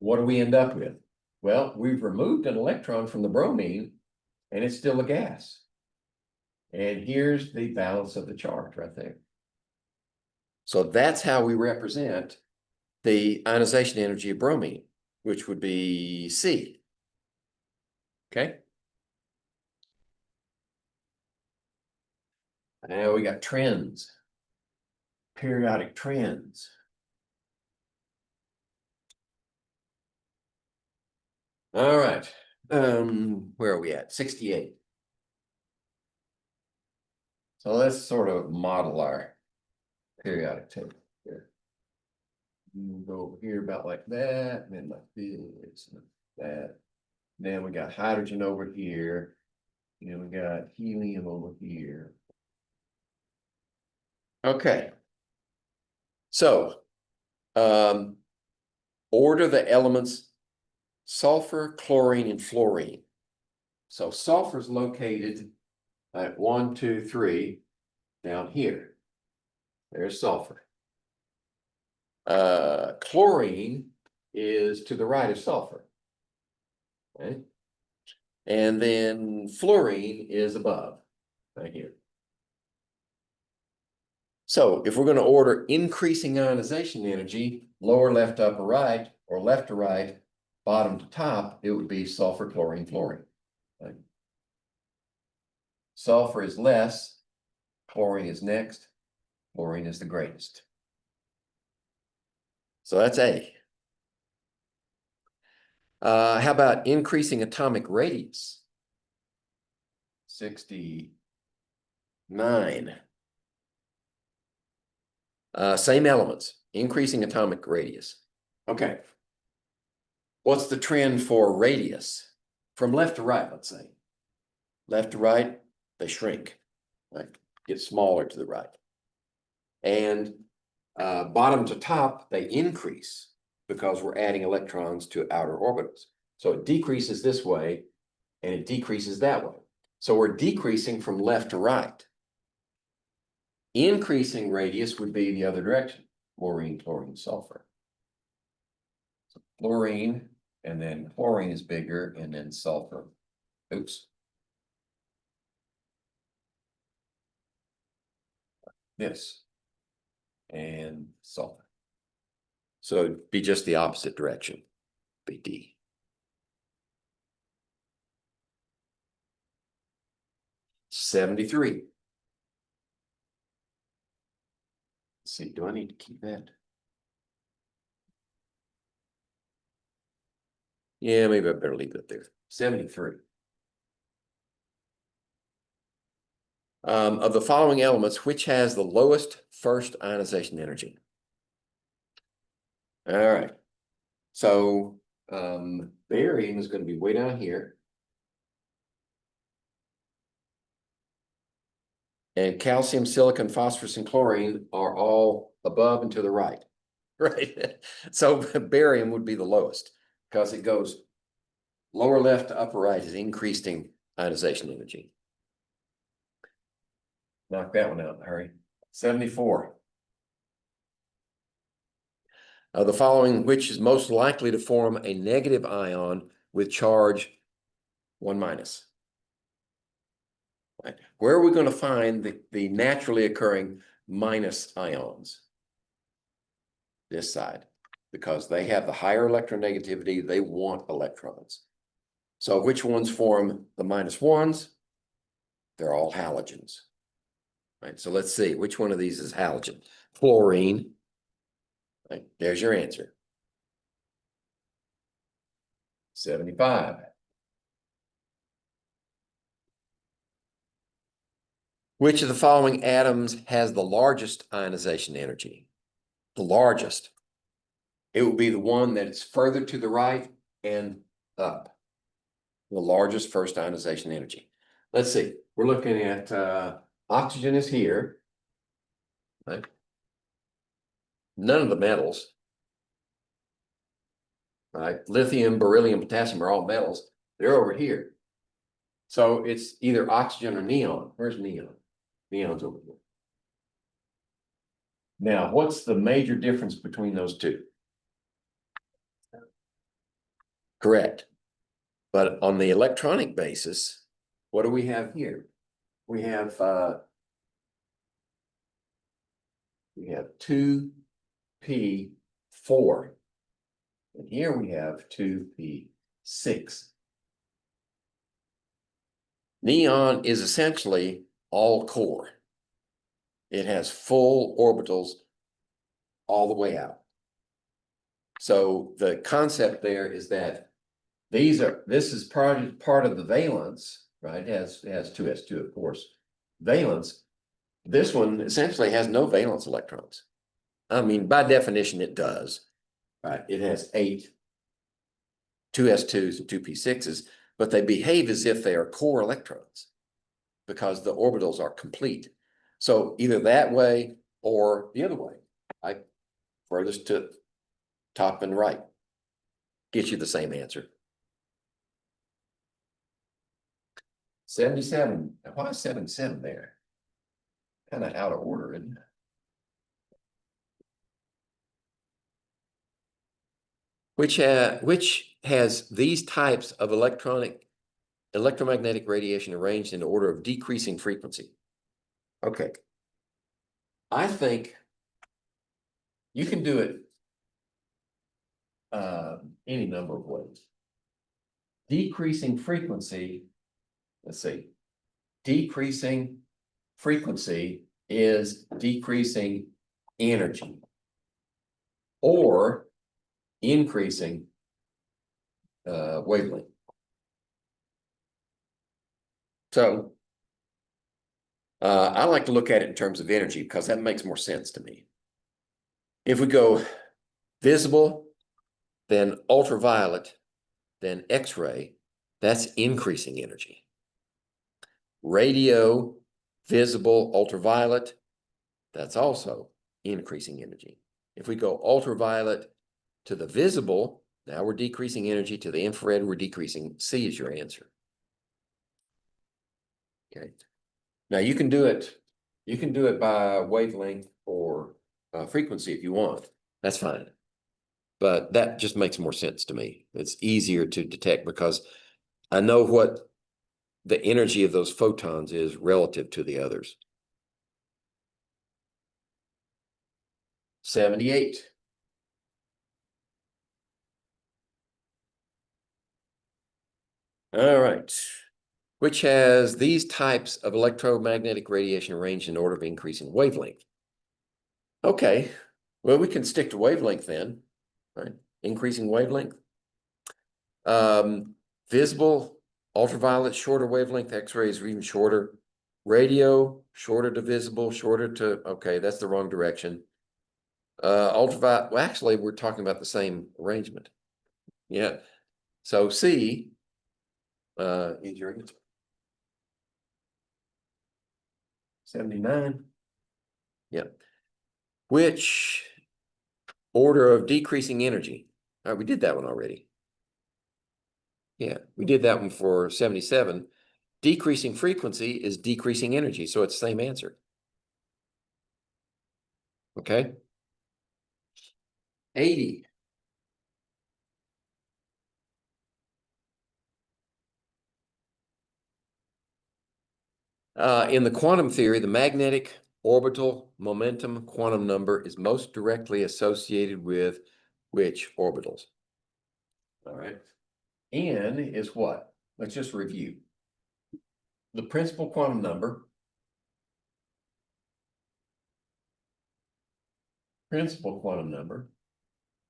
Speaker 1: What do we end up with? Well, we've removed an electron from the bromine, and it's still a gas. And here's the balance of the charge right there. So that's how we represent the ionization energy of bromine, which would be C. Okay. Now we got trends, periodic trends. All right. Where are we at? 68. So let's sort of model our periodic table here. We'll go over here about like that, and then like this, and that. Then we got hydrogen over here. And we got helium over here. Okay. So, order the elements sulfur, chlorine, and fluorine. So sulfur is located at 1, 2, 3 down here. There's sulfur. Chlorine is to the right of sulfur. Okay. And then fluorine is above, right here. So if we're going to order increasing ionization energy, lower left to upper right, or left to right, bottom to top, it would be sulfur, chlorine, fluorine. Okay. Sulfur is less, chlorine is next, fluorine is the greatest. So that's A. How about increasing atomic radius? 69. Same elements, increasing atomic radius. Okay. What's the trend for radius? From left to right, let's say. Left to right, they shrink, right? Get smaller to the right. And bottom to top, they increase because we're adding electrons to outer orbitals. So it decreases this way and it decreases that way. So we're decreasing from left to right. Increasing radius would be the other direction, fluorine, chlorine, sulfur. So fluorine, and then chlorine is bigger, and then sulfur. Oops. This. And sulfur. So it'd be just the opposite direction, be D. $73. Let's see, do I need to keep that? Yeah, maybe I better leave it there. 73. Of the following elements, which has the lowest first ionization energy? All right. So barium is going to be way down here. And calcium, silicon, phosphorus, and chlorine are all above and to the right. Right. So barium would be the lowest because it goes lower left to upper right is increasing ionization energy. Knock that one out in a hurry. 74. The following, which is most likely to form a negative ion with charge 1-. Right. Where are we going to find the naturally occurring minus ions? This side, because they have the higher electronegativity, they want electrons. So which ones form the -1s? They're all halogens. Right, so let's see, which one of these is halogen? Fluorine. Right, there's your answer. 75. Which of the following atoms has the largest ionization energy? The largest. It will be the one that is further to the right and up. The largest first ionization energy. Let's see, we're looking at oxygen is here. Right? None of the metals. Right? Lithium, beryllium, potassium are all metals. They're over here. So it's either oxygen or neon. Where's neon? Neon's over here. Now, what's the major difference between those two? Correct. But on the electronic basis, what do we have here? We have 2p4. And here we have 2p6. Neon is essentially all core. It has full orbitals all the way out. So the concept there is that this is part of the valence, right? It has 2s2, of course. Valence. This one essentially has no valence electrons. I mean, by definition, it does. Right? It has 8 2s2s and 2p6s, but they behave as if they are core electrons because the orbitals are complete. So either that way or the other way, like furthest to top and right. Gets you the same answer. 77. Now, why is 77 there? Kind of out of order, isn't it? Which has these types of electromagnetic radiation arranged in order of decreasing frequency. Okay. I think you can do it any number of ways. Decreasing frequency, let's see, decreasing frequency is decreasing energy or increasing wavelength. So I like to look at it in terms of energy because that makes more sense to me. If we go visible, then ultraviolet, then X-ray, that's increasing energy. Radio, visible, ultraviolet, that's also increasing energy. If we go ultraviolet to the visible, now we're decreasing energy. To the infrared, we're decreasing. C is your answer. Okay. Now you can do it by wavelength or frequency if you want. That's fine. But that just makes more sense to me. It's easier to detect because I know what the energy of those photons is relative to the others. 78. All right. Which has these types of electromagnetic radiation arranged in order of increasing wavelength. Okay, well, we can stick to wavelength then, right? Increasing wavelength. Visible, ultraviolet, shorter wavelength, X-rays are even shorter. Radio, shorter to visible, shorter to, okay, that's the wrong direction. Ultraviolet, well, actually, we're talking about the same arrangement. Yeah, so C is your answer. 79. Yeah. Which order of decreasing energy? All right, we did that one already. Yeah, we did that one for 77. Decreasing frequency is decreasing energy, so it's the same answer. Okay. 80. In the quantum theory, the magnetic orbital momentum quantum number is most directly associated with which orbitals? All right. N is what? Let's just review. The principal quantum number. Principal quantum number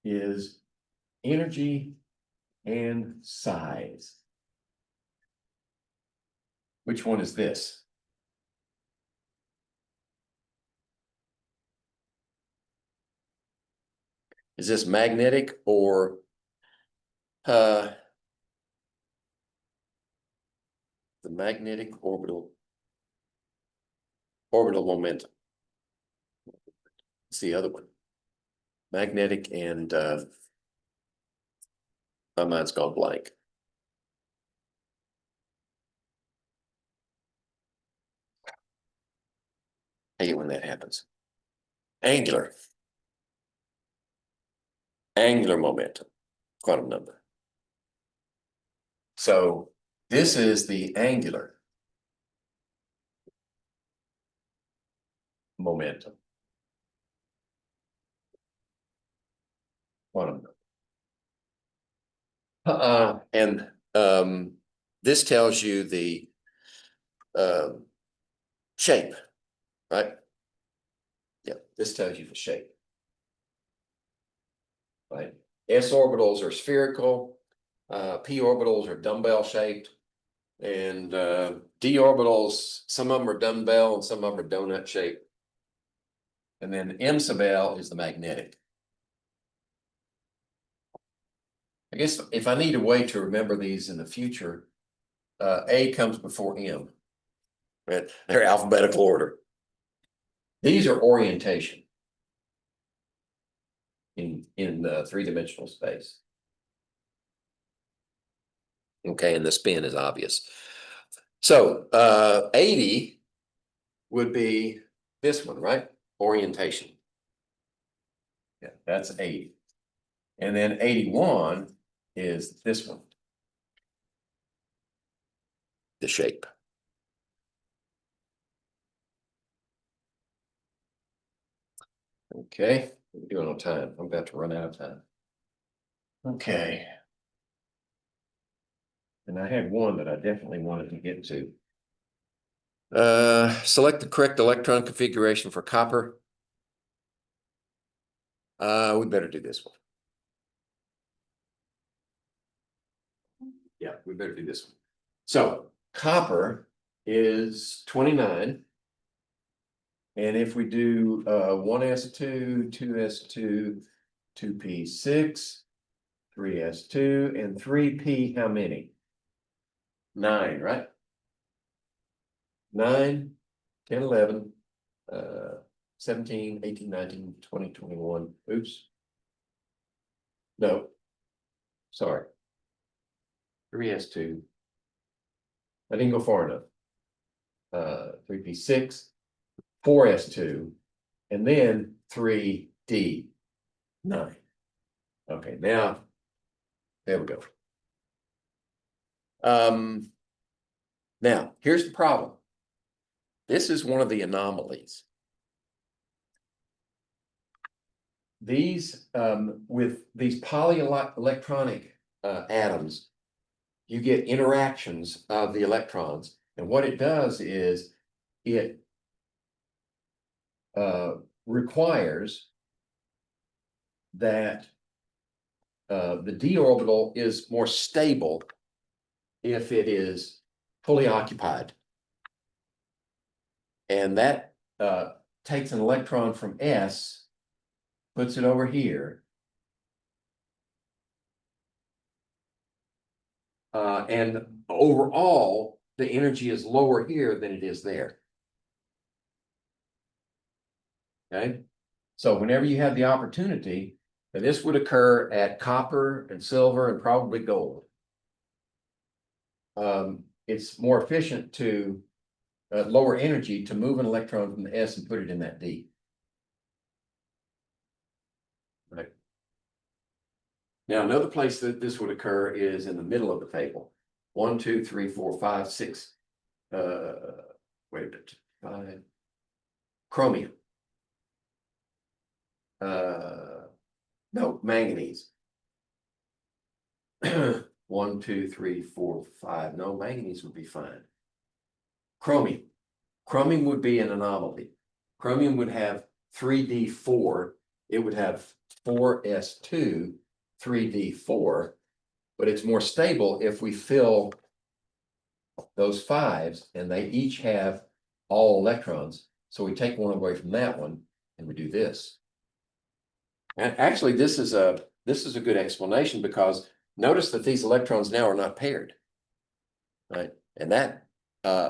Speaker 1: is energy and size. Which one is this? Is this magnetic or the magnetic orbital momentum? It's the other one. Magnetic and my mind's gone blank. I hate when that happens. Angular momentum quantum number. So this is the angular momentum quantum number. And this tells you the shape, right? Yeah, this tells you the shape. Right? S orbitals are spherical, p orbitals are dumbbell shaped, and d orbitals, some of them are dumbbell and some of them are donut shaped. And then m sub l is the magnetic. I guess if I need a way to remember these in the future, A comes before M. Right? They're alphabetical order. These are orientation in the three-dimensional space. Okay, and the spin is obvious. So 80 would be this one, right? Orientation. Yeah, that's 80. And then 81 is this one. The shape. Okay, what are we doing on time? I'm about to run out of time. Okay. And I had one that I definitely wanted to get to. Select the correct electron configuration for copper. We better do this one. Yeah, we better do this one. So copper is 29. And if we do 1s2, 2s2, 2p6, 3s2, and 3p, how many? 9, right? 9, 10, 11, 17, 18, 19, 20, 21. Oops. No. Sorry. 3s2. I didn't go far enough. 3p6, 4s2, and then 3d9. Okay, now there we go. Now here's the problem. This is one of the anomalies. These with these polyelectronic atoms, you get interactions of the electrons, and what it does is it requires that the d orbital is more stable if it is fully occupied. And that takes an electron from S, puts it over here. And overall, the energy is lower here than it is there. Okay, so whenever you have the opportunity, and this would occur at copper and silver and probably gold. It's more efficient to lower energy to move an electron from the S and put it in that D. Right. Now, another place that this would occur is in the middle of the table. 1, 2, 3, 4, 5, 6. Wait a minute. 5. Chromium. No, manganese. 1, 2, 3, 4, 5. No, manganese would be fine. Chromium. Chromium would be an anomaly. Chromium would have 3d4. It would have 4s2, 3d4, but it's more stable if we fill those 5s and they each have all electrons. So we take one away from that one and we do this. And actually, this is a good explanation, because notice that these electrons now are not paired, right? And that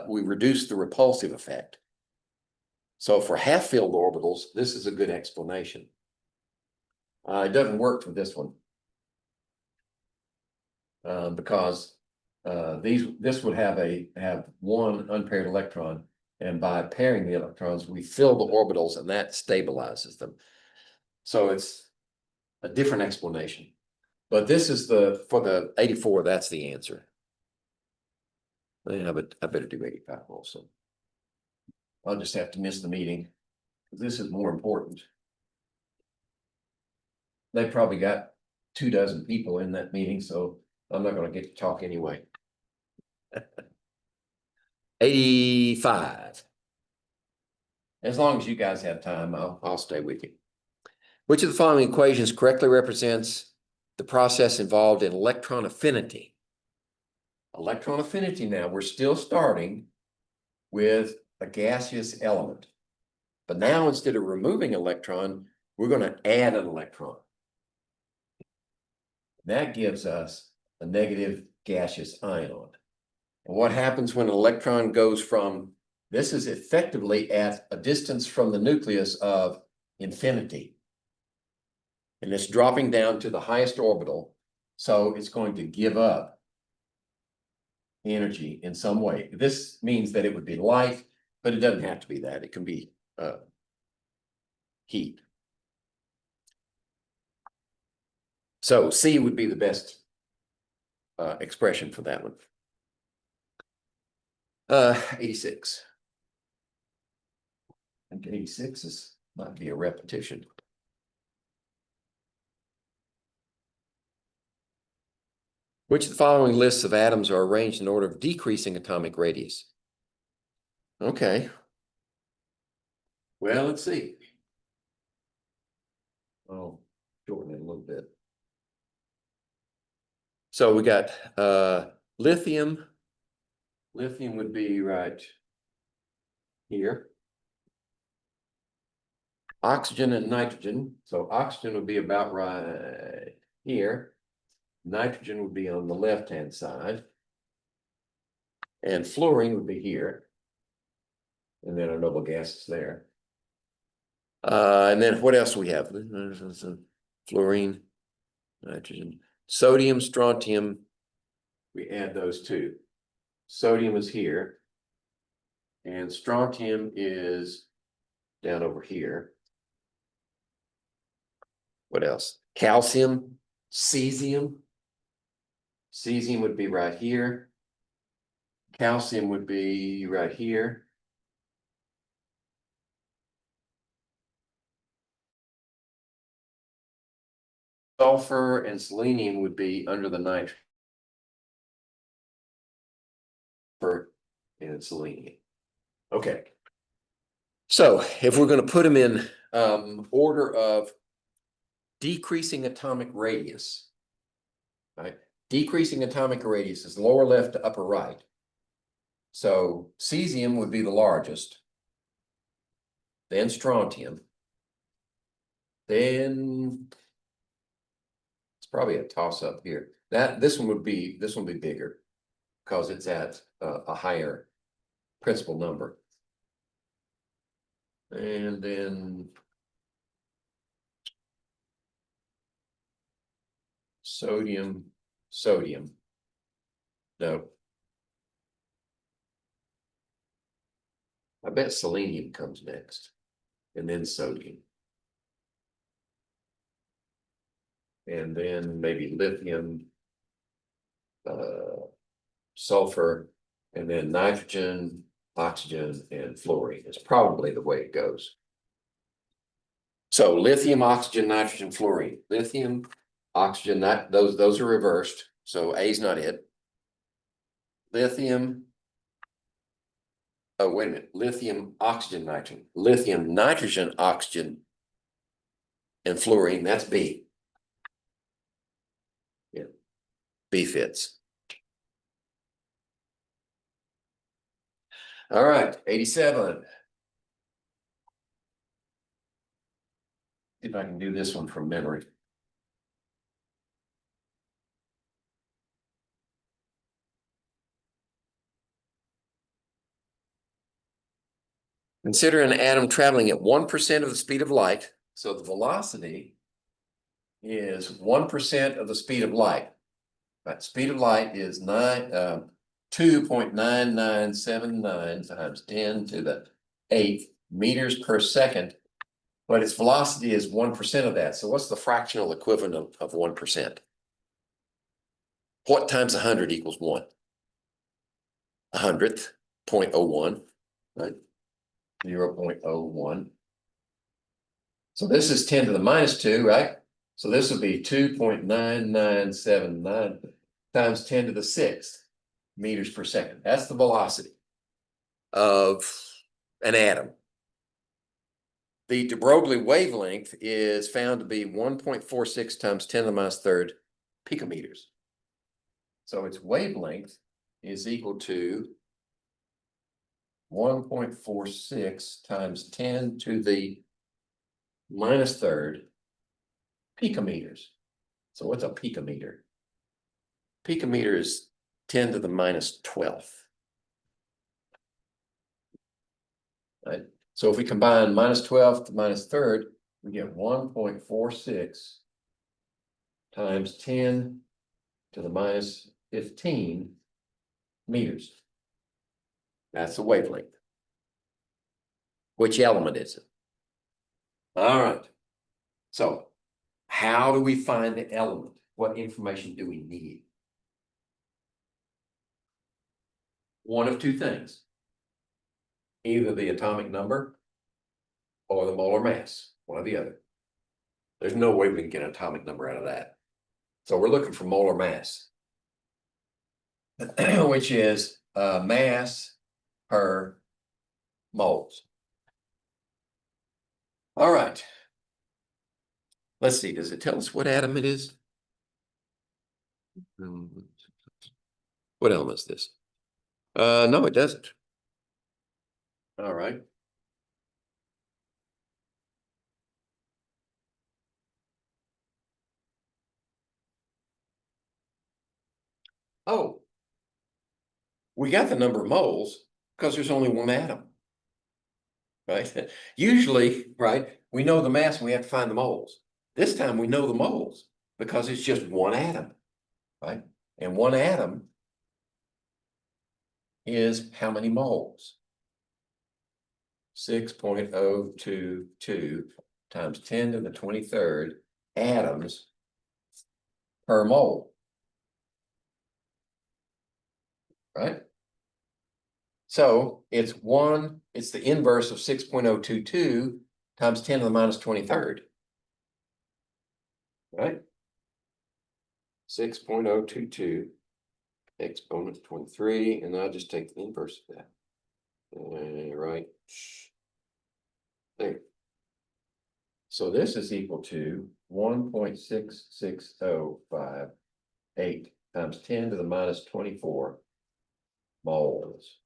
Speaker 1: we reduce the repulsive effect. So for half-filled orbitals, this is a good explanation. It doesn't work for this one because this would have one unpaired electron, and by pairing the electrons, we fill the orbitals, and that stabilizes them. So it's a different explanation. But this is for the 84, that's the answer. Yeah, but I better do 85 also. I'll just have to miss the meeting, because this is more important. They probably got 24 people in that meeting, so I'm not going to get to talk anyway. 85. As long as you guys have time, I'll stay with you. Which of the following equations correctly represents the process involved in electron affinity? Electron affinity, now we're still starting with a gaseous element. But now, instead of removing an electron, we're going to add an electron. That gives us a negative gaseous ion. And what happens when an electron goes from This is effectively at a distance from the nucleus of infinity. And it's dropping down to the highest orbital. So it's going to give up energy in some way. This means that it would be light, but it doesn't have to be that. It can be heat. So C would be the best expression for that one. 86. I think 86 might be a repetition. Which of the following lists of atoms are arranged in order of decreasing atomic radius? Okay. Well, let's see. Oh, shorten it a little bit. So we got lithium. Lithium would be right here. Oxygen and nitrogen. So oxygen would be about right here. Nitrogen would be on the left-hand side. And fluorine would be here. And then our noble gases there. And then what else do we have? Fluorine, nitrogen, sodium, strontium. We add those two. Sodium is here. And strontium is down over here. What else? Calcium, cesium. Cesium would be right here. Calcium would be right here. Sulfur and selenium would be under the nitrogen. And selenium. Okay. So if we're going to put them in order of decreasing atomic radius, right? Decreasing atomic radius is lower left to upper right. So cesium would be the largest, then strontium, then it's probably a toss-up here. This one would be bigger because it's at a higher principal number. And then sodium. No. I bet selenium comes next, and then sodium. And then maybe lithium, sulfur, and then nitrogen, oxygen, and fluorine is probably the way it goes. So lithium, oxygen, nitrogen, fluorine. Lithium, oxygen, those are reversed. So A is not it. Lithium. Oh, wait a minute. Lithium, oxygen, nitrogen. Lithium, nitrogen, oxygen, and fluorine. That's B. Yeah. B fits. All right, 87. See if I can do this one from memory. Consider an atom traveling at 1% of the speed of light. So the velocity is 1% of the speed of light. Right, speed of light is 2.9979 times 10 to the 8th meters per second, but its velocity is 1% of that. So what's the fractional equivalent of 1%? What times 100 equals 1? 100th, 0.01, right? 0.01. So this is 10 to the minus 2, right? So this would be 2.9979 times 10 to the 6th meters per second. That's the velocity of an atom. The de Broglie wavelength is found to be 1.46 times 10 to the minus 3rd picometers. So its wavelength is equal to 1.46 times 10 to the minus 3rd picometers. So what's a picometer? Picometer is 10 to the minus 12th. Right? So if we combine -12 to -3rd, we get 1.46 times 10 to the -15 meters. That's the wavelength. Which element is it? All right. So how do we find the element? What information do we need? One of two things. Either the atomic number or the molar mass, one or the other. There's no way we can get an atomic number out of that. So we're looking for molar mass, which is mass per moles. All right. Let's see, does it tell us what atom it is? What element is this? No, it doesn't. All right. Oh, we got the number of moles because there's only one atom. Right? Usually, right, we know the mass and we have to find the moles. This time we know the moles because it's just one atom, right? And one atom is how many moles? 6.022 times 10 to the 23rd atoms per mole. Right? So it's the inverse of 6.022 times 10 to the -23rd. Right? 6.022 exponent 23, and I'll just take the inverse of that. Right there. So this is equal to 1.66058 times 10 to the -24 moles.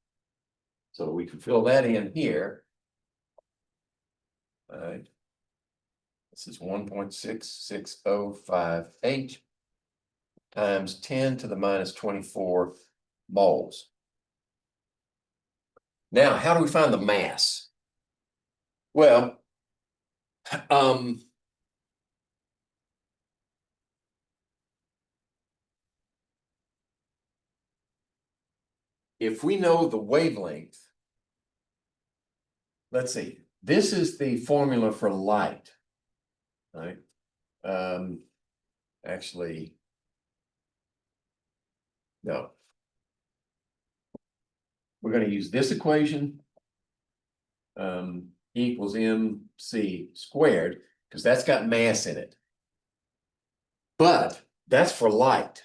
Speaker 1: So we can fill that in here. All right. This is 1.66058 times 10 to the -24 moles. Now, how do we find the mass? Well, if we know the wavelength, let's see, this is the formula for light, right? Actually, no. We're going to use this equation, equals mc squared, because that's got mass in it. But that's for light.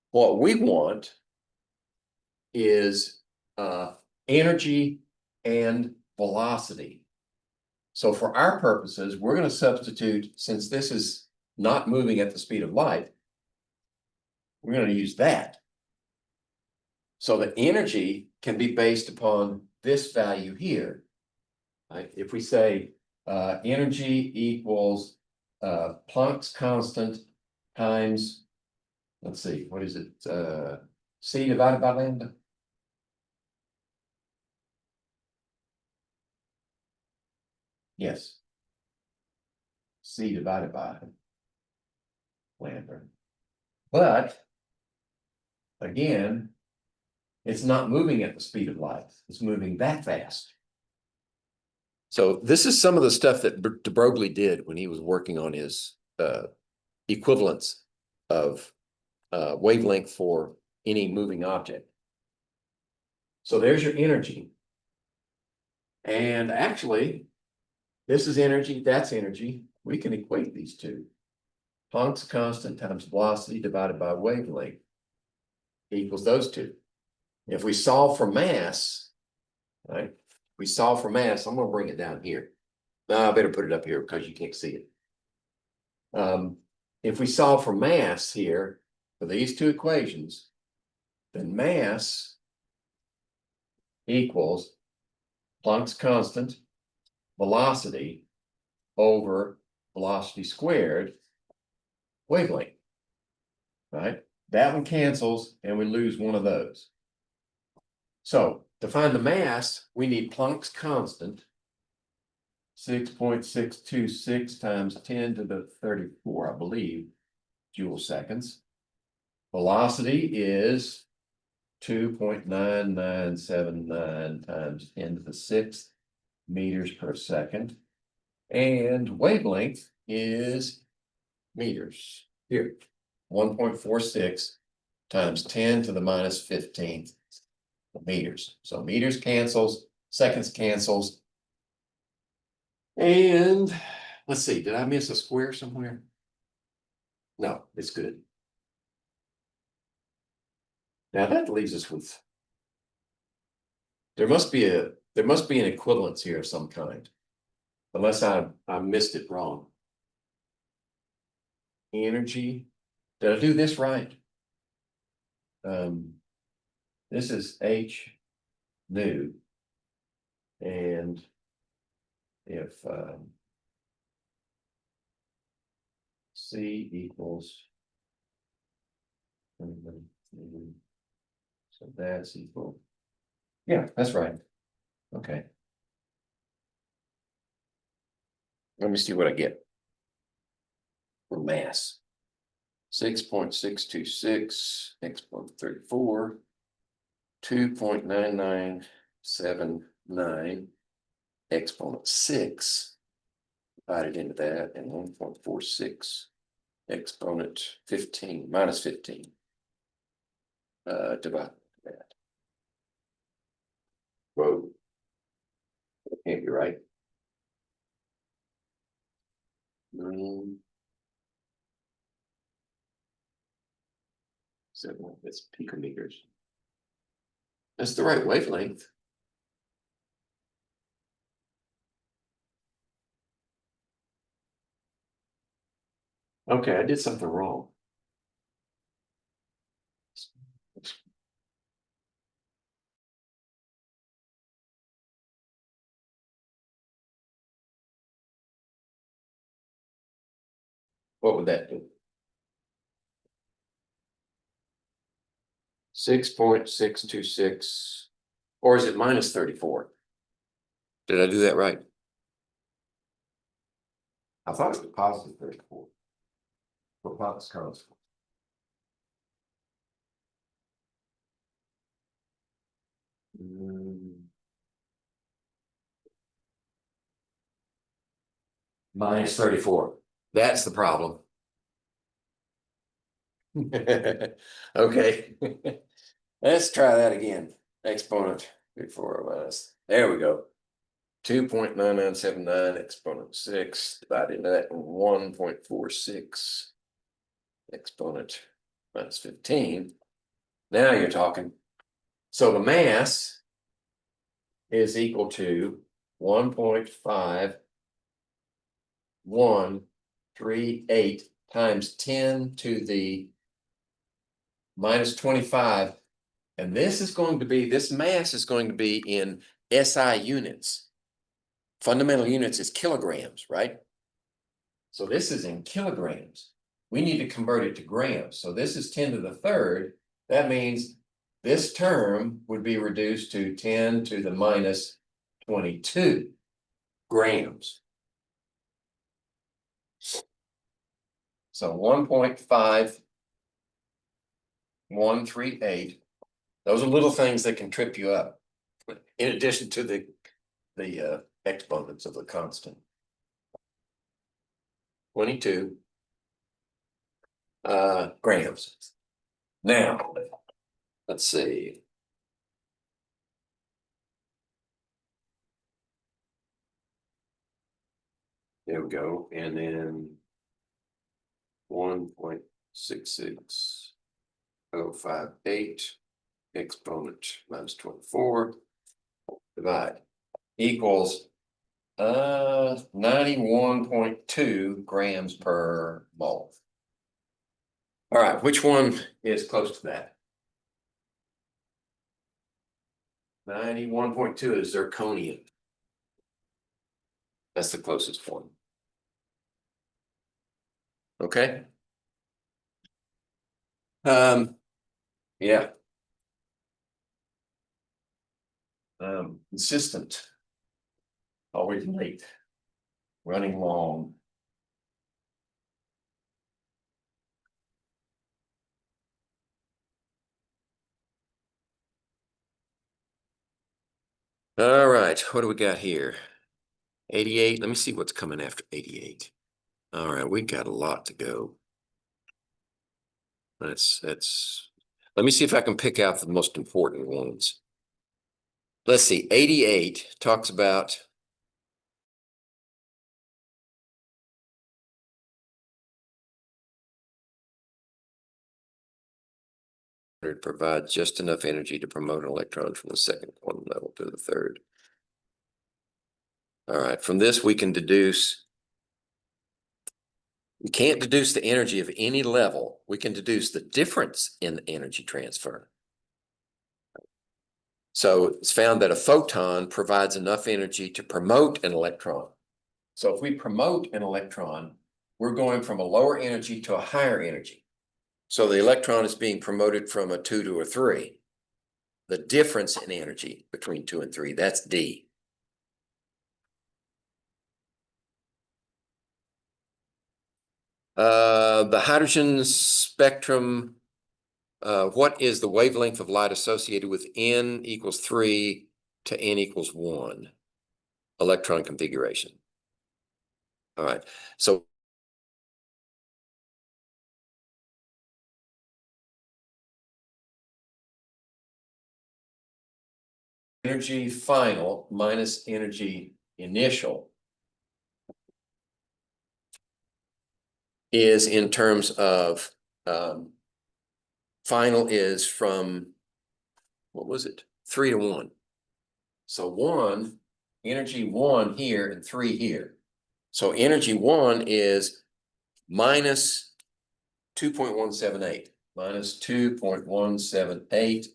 Speaker 1: What we want is energy and velocity. So for our purposes, we're going to substitute, since this is not moving at the speed of light, we're going to use that. So the energy can be based upon this value here. Right? If we say energy equals Planck's constant times, let's see, what is it? C divided by lambda. Yes. C divided by lambda. But again, it's not moving at the speed of light. It's moving that fast. So this is some of the stuff that de Broglie did when he was working on his equivalence of wavelength for any moving object. So there's your energy. And actually, this is energy, that's energy. We can equate these two. Planck's constant times velocity divided by wavelength equals those two. If we solve for mass, right? We solve for mass, I'm going to bring it down here. I better put it up here because you can't see it. If we solve for mass here, for these two equations, then mass equals Planck's constant, velocity over velocity squared, wavelength, right? That one cancels and we lose one of those. So to find the mass, we need Planck's constant. 6.626 times 10 to the 34, I believe, joule seconds. Velocity is 2.9979 times 10 to the 6th meters per second. And wavelength is meters. Here, 1.46 times 10 to the minus 15th meters. So meters cancels, seconds cancels. And let's see, did I miss a square somewhere? No, it's good. Now that leaves us with, there must be an equivalence here of some kind, unless I missed it wrong. Energy, did I do this right? This is H nu, and if C equals, so that's equal. Yeah, that's right. Okay. Let me see what I get for mass. 6.626 exponent 34, 2.9979 exponent 6 divided into that, and 1.46 exponent 15 minus 15 divided into that. Whoa, that can't be right. So it's picometers. That's the right wavelength. Okay, I did something wrong. What would that do? 6.626, or is it minus 34? Did I do that right? I thought it was positive 34. For Planck's constant. Minus 34. That's the problem. Okay. Let's try that again. Exponent before minus. There we go. 2.9979 exponent 6 divided into that 1.46 exponent minus 15. Now you're talking. So the mass is equal to 1.5138 times 10 to the minus 25. And this is going to be, this mass is going to be in SI units. Fundamental units is kilograms, right? So this is in kilograms. We need to convert it to grams. So this is 10 to the third. That means this term would be reduced to 10 to the minus 22 grams. So 1.5138. Those are little things that can trip you up, in addition to the exponents of the constant. 22 grams. Now, let's see. There we go. And then 1.66058 exponent minus 24 divide equals 91.2 grams per mole. All right, which one is close to that? 91.2 is zirconium. That's the closest one. Okay. Yeah. Consistent. Always late. Running long. All right, what do we got here? 88. Let me see what's coming after 88. All right, we got a lot to go. Let me see if I can pick out the most important ones. Let's see, 88 talks about it provides just enough energy to promote an electron from the second quantum level to the third. All right, from this we can deduce, we can't deduce the energy of any level. We can deduce the difference in the energy transfer. So it's found that a photon provides enough energy to promote an electron. So if we promote an electron, we're going from a lower energy to a higher energy. So the electron is being promoted from a 2 to a 3. The difference in energy between 2 and 3, that's D. The hydrogen spectrum, what is the wavelength of light associated with N equals 3 to N equals 1 electron configuration? All right, so energy final minus energy initial is in terms of final is from, what was it? 3 to 1. So energy 1 here and 3 here. So energy 1 is minus 2.178, minus 2.178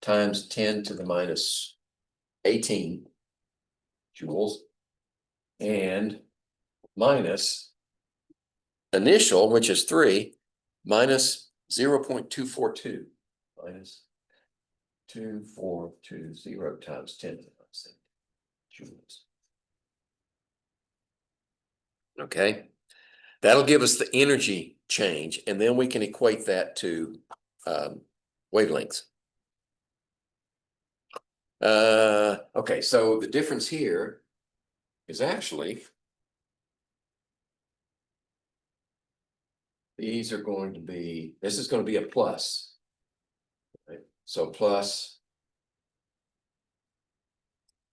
Speaker 1: times 10 to the minus 18 joules, and minus initial, which is 3, minus 0.242, minus 2420 times 10 to the minus 8 joules. Okay, that'll give us the energy change, and then we can equate that to wavelengths. Okay, so the difference here is actually these are going to be, this is going to be a plus. Right? So plus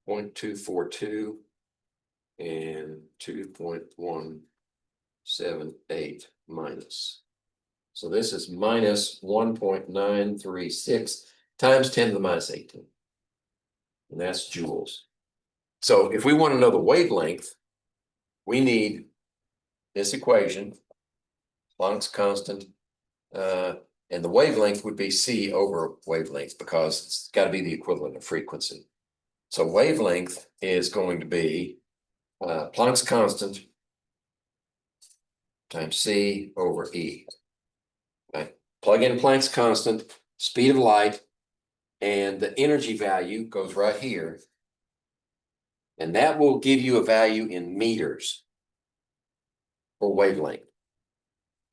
Speaker 1: 0.242 and 2.178 minus. So this is minus 1.936 times 10 to the minus 18. And that's joules. So if we want to know the wavelength, we need this equation, Planck's constant, and the wavelength would be C over wavelength because it's got to be the equivalent of frequency. So wavelength is going to be Planck's constant times C over E. Okay. Plug in Planck's constant, speed of light, and the energy value goes right here. And that will give you a value in meters for wavelength.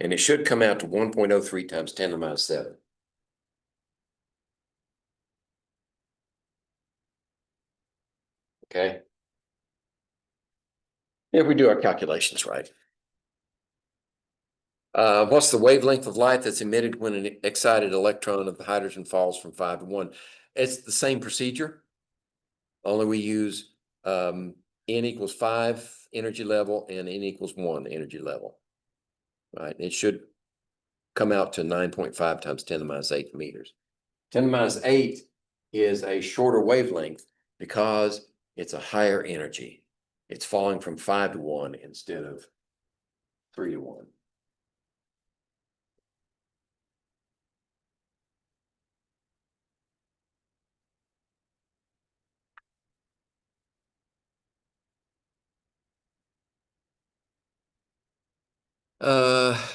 Speaker 1: And it should come out to 1.03 times 10 to the minus 7. Okay. If we do our calculations right. What's the wavelength of light that's emitted when an excited electron of the hydrogen falls from 5 to 1? It's the same procedure, only we use N equals 5 energy level and N equals 1 energy level. Right, it should come out to 9.5 times 10 to the minus 8 meters. 10 to the minus 8 is a shorter wavelength because it's a higher energy. It's falling from 5 to 1 instead of 3 to 1.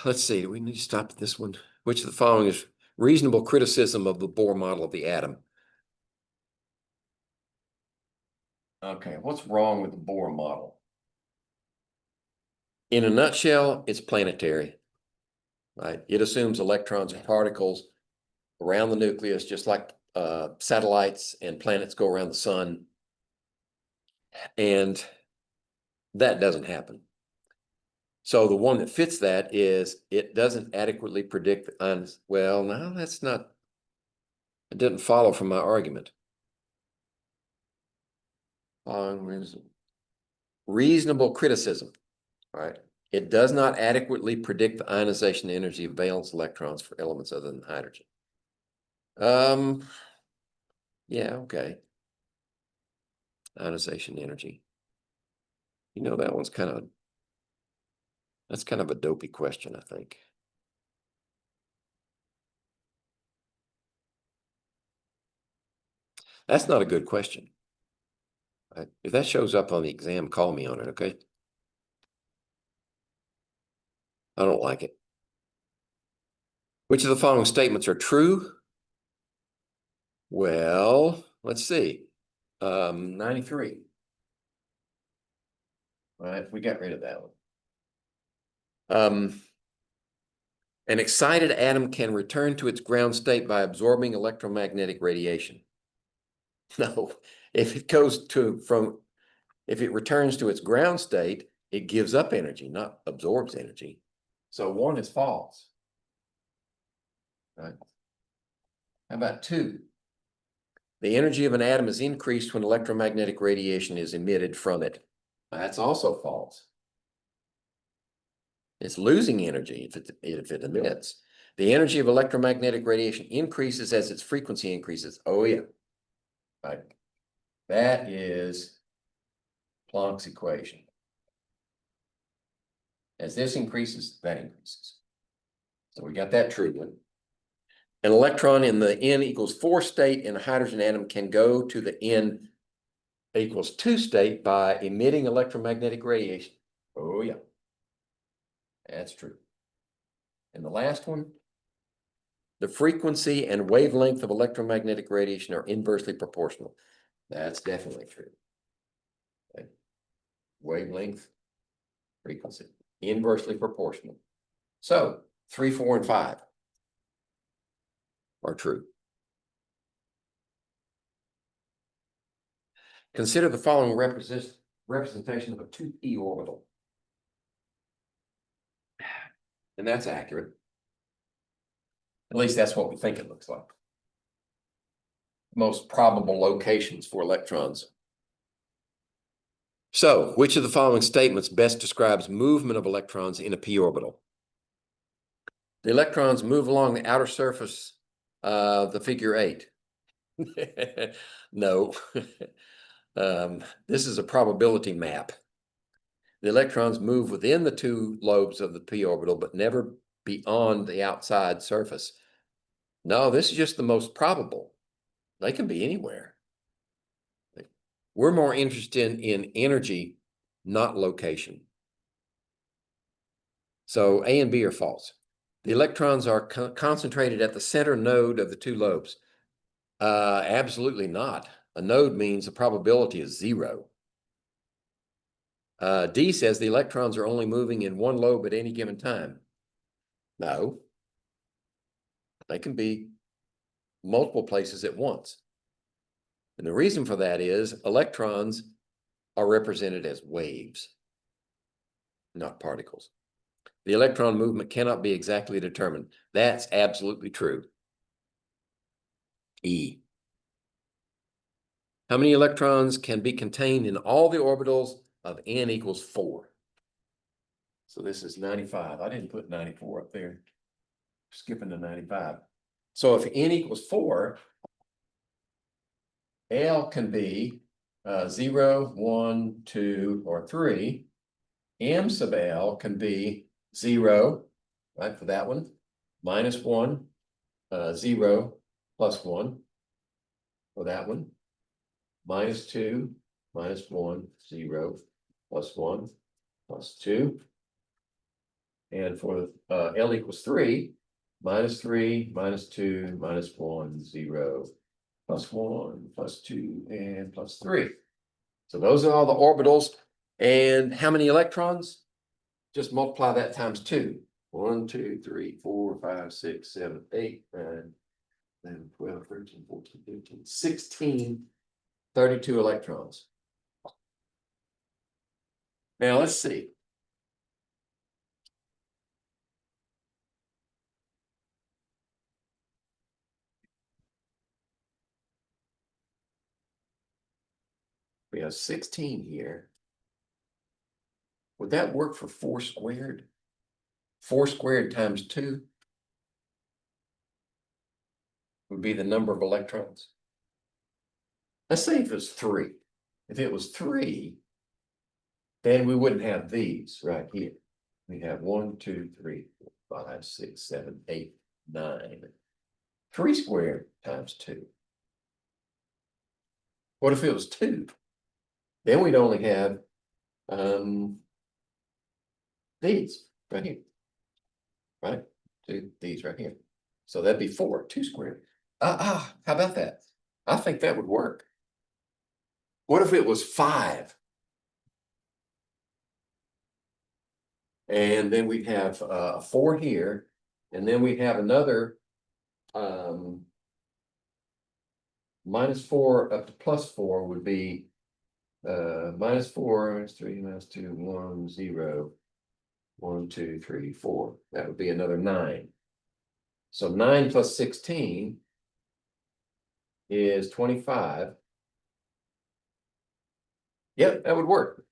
Speaker 1: Let's see, do we need to stop at this one? Which of the following is reasonable criticism of the Bohr model of the atom? Okay, what's wrong with the Bohr model? In a nutshell, it's planetary, right? It assumes electrons and particles around the nucleus, just like satellites and planets go around the sun. And that doesn't happen. So the one that fits that is it doesn't adequately predict the well, no, that's not, it didn't follow from my argument. Reasonable criticism, right? It does not adequately predict the ionization energy of valence electrons for elements other than hydrogen. Yeah, okay. Ionization energy. You know, that one's that's kind of a dopey question, I think. That's not a good question. Right? If that shows up on the exam, call me on it, okay? I don't like it. Which of the following statements are true? Well, let's see. 93. All right, we got rid of that one. An excited atom can return to its ground state by absorbing electromagnetic radiation. No, if it returns to its ground state, it gives up energy, not absorbs energy. So 1 is false. Right? How about 2? The energy of an atom is increased when electromagnetic radiation is emitted from it. That's also false. It's losing energy if it emits. The energy of electromagnetic radiation increases as its frequency increases. Oh yeah, right. That is Planck's equation. As this increases, that increases. So we got that true one. An electron in the n equals 4 state in a hydrogen atom can go to the n equals 2 state by emitting electromagnetic radiation. Oh yeah, that's true. And the last one, the frequency and wavelength of electromagnetic radiation are inversely proportional. That's definitely true. Okay. Wavelength, frequency, inversely proportional. So 3, 4, and 5 are true. Consider the following representation of a 2p orbital. And that's accurate. At least that's what we think it looks like. Most probable locations for electrons. So, which of the following statements best describes movement of electrons in a p orbital? The electrons move along the outer surface of the figure 8. No. This is a probability map. The electrons move within the 2 lobes of the p orbital, but never beyond the outside surface. No, this is just the most probable. They can be anywhere. We're more interested in energy, not location. So A and B are false. The electrons are concentrated at the center node of the 2 lobes. Absolutely not. A node means the probability is 0. D says the electrons are only moving in 1 lobe at any given time. No. They can be multiple places at once. And the reason for that is electrons are represented as waves, not particles. The electron movement cannot be exactly determined. That's absolutely true. E. How many electrons can be contained in all the orbitals of n equals 4? So this is 95. I didn't put 94 up there. Skipping to 95. So if n equals 4, L can be 0, 1, 2, or 3. M sub L can be 0, right, for that one, -1, 0, +1 for that one, -2, -1, 0, +1, +2. And for L equals 3, -3, -2, -1, 0, +1, +2, and +3. So those are all the orbitals. And how many electrons? Just multiply that times 2. 1, 2, 3, 4, 5, 6, 7, 8, 9, 10, 12, 13, 14, 15, 16, 32 electrons. Now let's see. We have 16 here. Would that work for 4 squared? 4 squared times 2 would be the number of electrons. Let's say if it was 3. If it was 3, then we wouldn't have these right here. We have 1, 2, 3, 4, 5, 6, 7, 8, 9. 3 squared times 2. What if it was 2? Then we'd only have these right here. Right? These right here. So that'd be 4, 2 squared. How about that? I think that would work. What if it was 5? And then we'd have 4 here, and then we'd have another -4 up to +4 would be -4, -3, -2, 1, 0, 1, 2, 3, 4. That would be another 9. So 9 plus 16 is 25. Yep, that would work.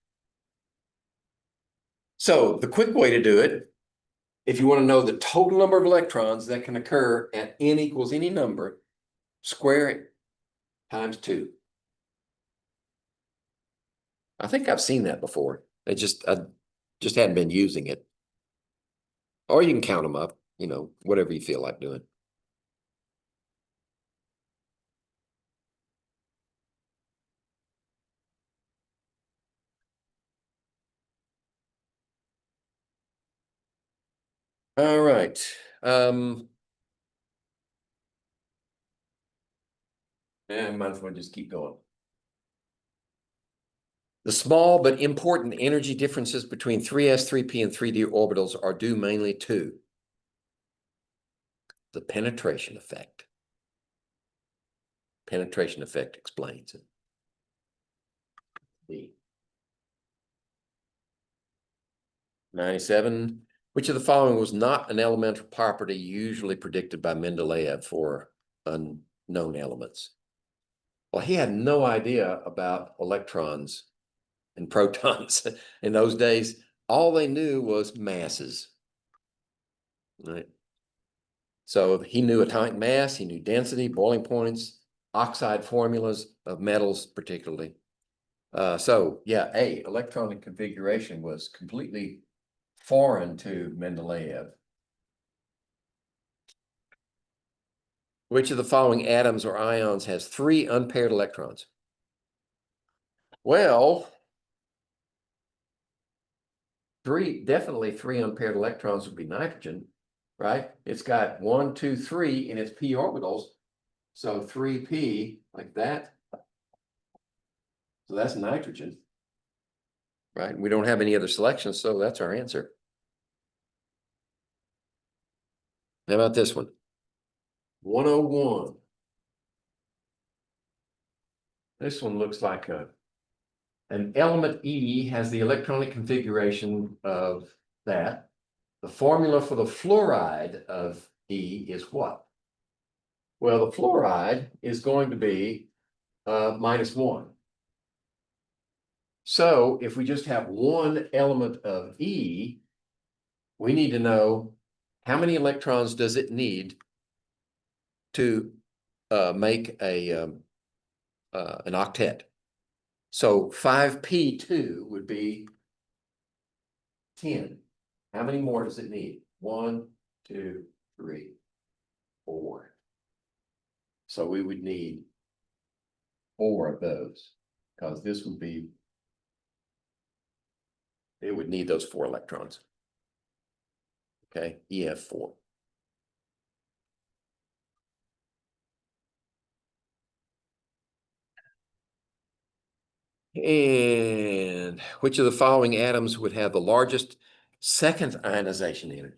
Speaker 1: So the quick way to do it, if you want to know the total number of electrons that can occur at n equals any number, square it times 2. I think I've seen that before. I just hadn't been using it. Or you can count them up, whatever you feel like doing. All right. And might as well just keep going. The small but important energy differences between 3s, 3p, and 3d orbitals are due mainly to the penetration effect. Penetration effect explains it. D. 97. Which of the following was not an elemental property usually predicted by Mendeleev for unknown elements? Well, he had no idea about electrons and protons in those days. All they knew was masses. Right. So he knew atomic mass, he knew density, boiling points, oxide formulas of metals particularly. So yeah, electronic configuration was completely foreign to Mendeleev. Which of the following atoms or ions has 3 unpaired electrons? Well, definitely 3 unpaired electrons would be nitrogen, right? It's got 1, 2, 3 in its p orbitals. So 3p like that. So that's nitrogen, right? We don't have any other selections, so that's our answer. How about this one? 101. This one looks like an element E has the electronic configuration of that. The formula for the fluoride of E is what? Well, the fluoride is going to be -1. So if we just have one element of E, we need to know how many electrons does it need to make an octet. So 5p2 would be 10. How many more does it need? 1, 2, 3, 4. So we would need 4 of those, because this would be, it would need those 4 electrons. Okay, EF4. And which of the following atoms would have the largest second ionization energy?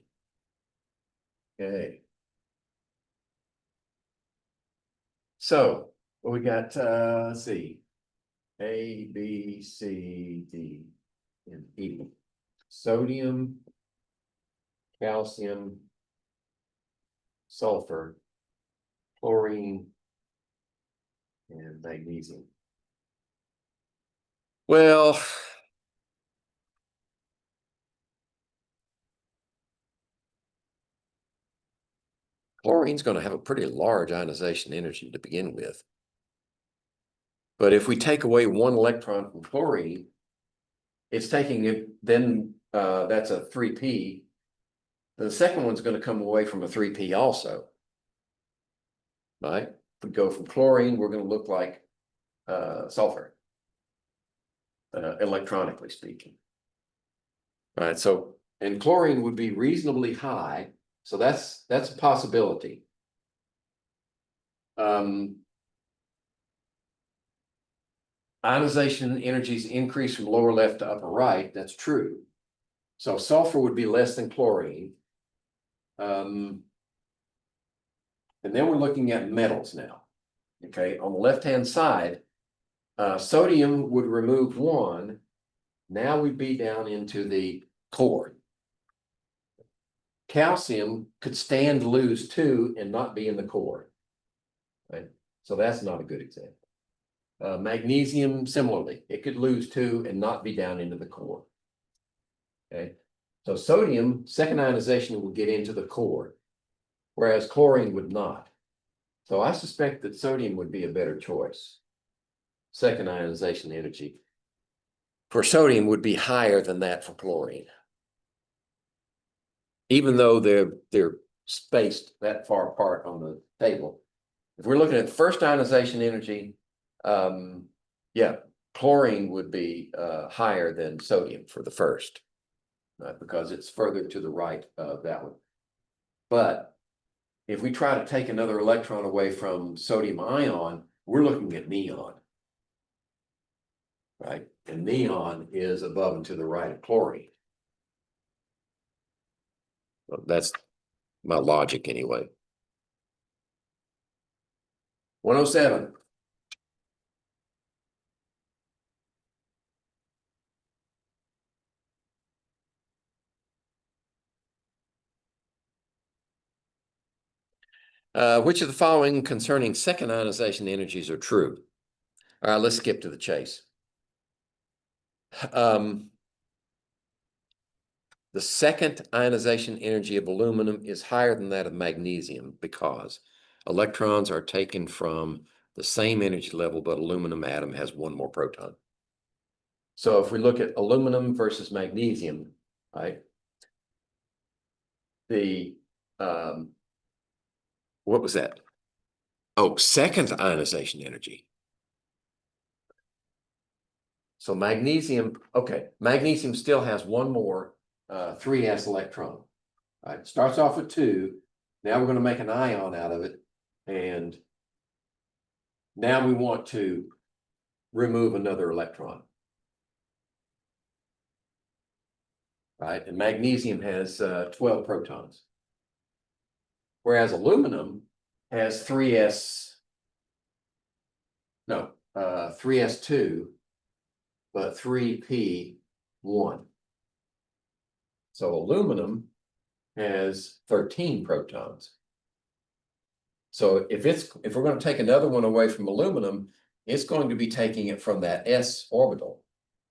Speaker 1: Okay. So what we got, let's see, A, B, C, D, and E. Sodium, calcium, sulfur, chlorine, and magnesium. Well, chlorine's going to have a pretty large ionization energy to begin with. But if we take away one electron from chlorine, it's taking it, then that's a 3p. The second one's going to come away from a 3p also. Right? If we go from chlorine, we're going to look like sulfur, electronically speaking. All right, so, and chlorine would be reasonably high, so that's a possibility. Ionization energies increase from lower left to upper right, that's true. So sulfur would be less than chlorine. And then we're looking at metals now. Okay, on the left-hand side, sodium would remove one. Now we'd be down into the core. Calcium could stand to lose two and not be in the core. Right? So that's not a good example. Magnesium, similarly, it could lose two and not be down into the core. Okay, so sodium, second ionization will get into the core, whereas chlorine would not. So I suspect that sodium would be a better choice. Second ionization energy for sodium would be higher than that for chlorine. Even though they're spaced that far apart on the table. If we're looking at first ionization energy, yeah, chlorine would be higher than sodium for the first, because it's further to the right of that one. But if we try to take another electron away from sodium ion, we're looking at neon, right? And neon is above and to the right of chlorine. Well, that's my logic anyway. 107. Which of the following concerning second ionization energies are true? All right, let's skip to the chase. The second ionization energy of aluminum is higher than that of magnesium because electrons are taken from the same energy level, but aluminum atom has one more proton. So if we look at aluminum versus magnesium, right? The what was that? Oh, second ionization energy. So magnesium, okay, magnesium still has one more 3s electron. Right, it starts off with 2. Now we're going to make an ion out of it. And now we want to remove another electron. Right, and magnesium has 12 protons. Whereas aluminum has 3s2, but 3p1. So aluminum has 13 protons. So if we're going to take another one away from aluminum, it's going to be taking it from that s orbital.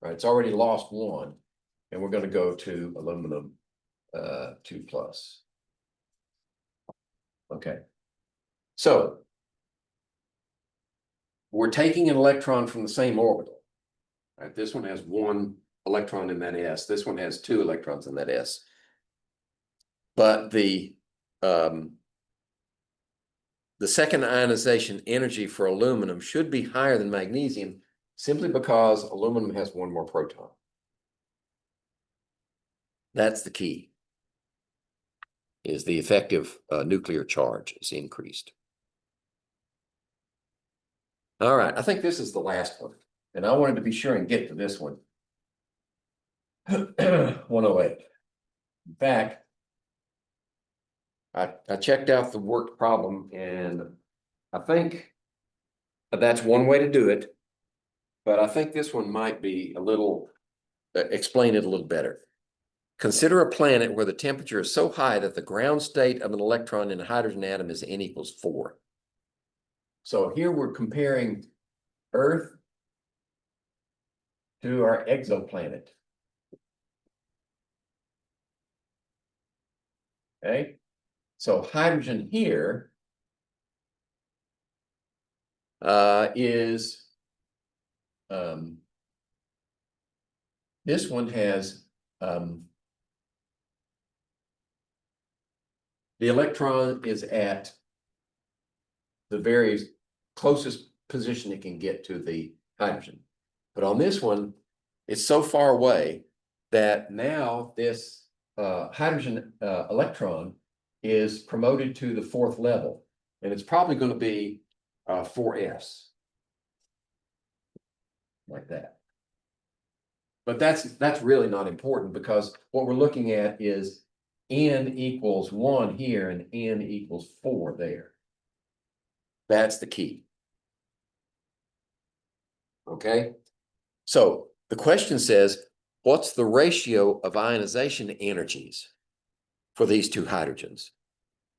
Speaker 1: Right? It's already lost one, and we're going to go to aluminum 2+. Okay. So we're taking an electron from the same orbital. Right? This one has one electron in that s. This one has 2 electrons in that s. But the second ionization energy for aluminum should be higher than magnesium simply because aluminum has one more proton. That's the key, is the effective nuclear charge is increased. All right, I think this is the last one. And I wanted to be sure and get to this one. 108. In fact, I checked out the worked problem, and I think that's one way to do it. But I think this one might be a little, explain it a little better. Consider a planet where the temperature is so high that the ground state of an electron in a hydrogen atom is N equals 4. So here we're comparing Earth to our exoplanet. Okay, so hydrogen here is this one has the electron is at the very closest position it can get to the hydrogen. But on this one, it's so far away that now this hydrogen electron is promoted to the 4th level, and it's probably going to be 4s, like that. But that's really not important, because what we're looking at is N equals 1 here and N equals 4 there. That's the key. Okay, so the question says, what's the ratio of ionization energies for these two hydrogens?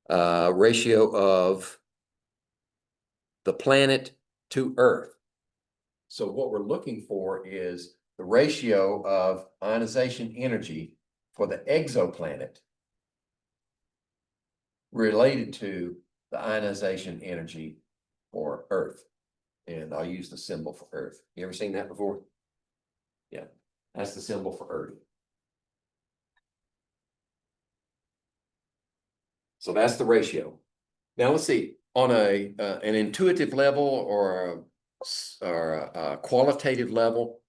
Speaker 1: Ratio of the planet to Earth. So what we're looking for is the ratio of ionization energy for the exoplanet related to the ionization energy for Earth. And I'll use the symbol for Earth. You ever seen that before? Yeah, that's the symbol for Earth. So that's the ratio. Now let's see, on an intuitive level or a qualitative level,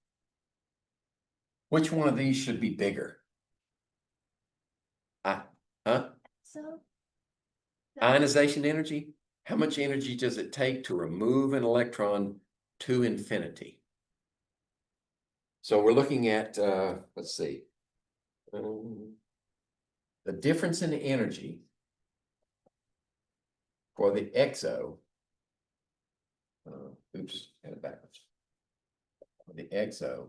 Speaker 1: which one of these should be bigger?
Speaker 2: So.
Speaker 1: Ionization energy? How much energy does it take to remove an electron to infinity? So we're looking at, let's see, the difference in energy for the exo, oops, got it backwards. For the exo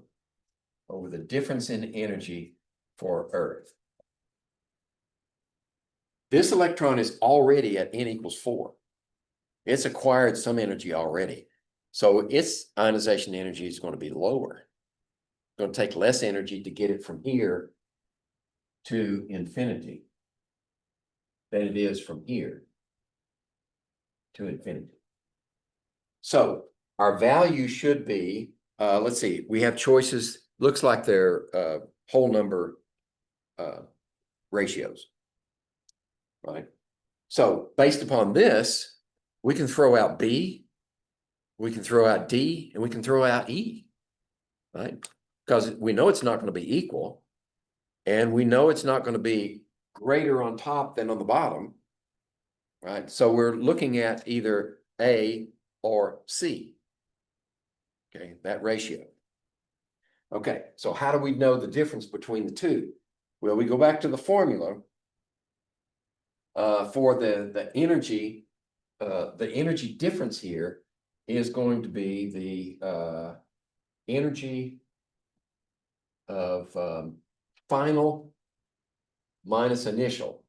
Speaker 1: over the difference in energy for Earth. This electron is already at N equals 4. It's acquired some energy already. So its ionization energy is going to be lower. It's going to take less energy to get it from here to infinity than it is from here to infinity. So our value should be, let's see, we have choices. Looks like they're whole number ratios, right? So based upon this, we can throw out B, we can throw out D, and we can throw out E, right? Because we know it's not going to be equal, and we know it's not going to be greater on top than on the bottom, right? So we're looking at either A or C, okay, that ratio. Okay, so how do we know the difference between the two? Well, we go back to the formula for the energy difference here is going to be the energy of final minus initial.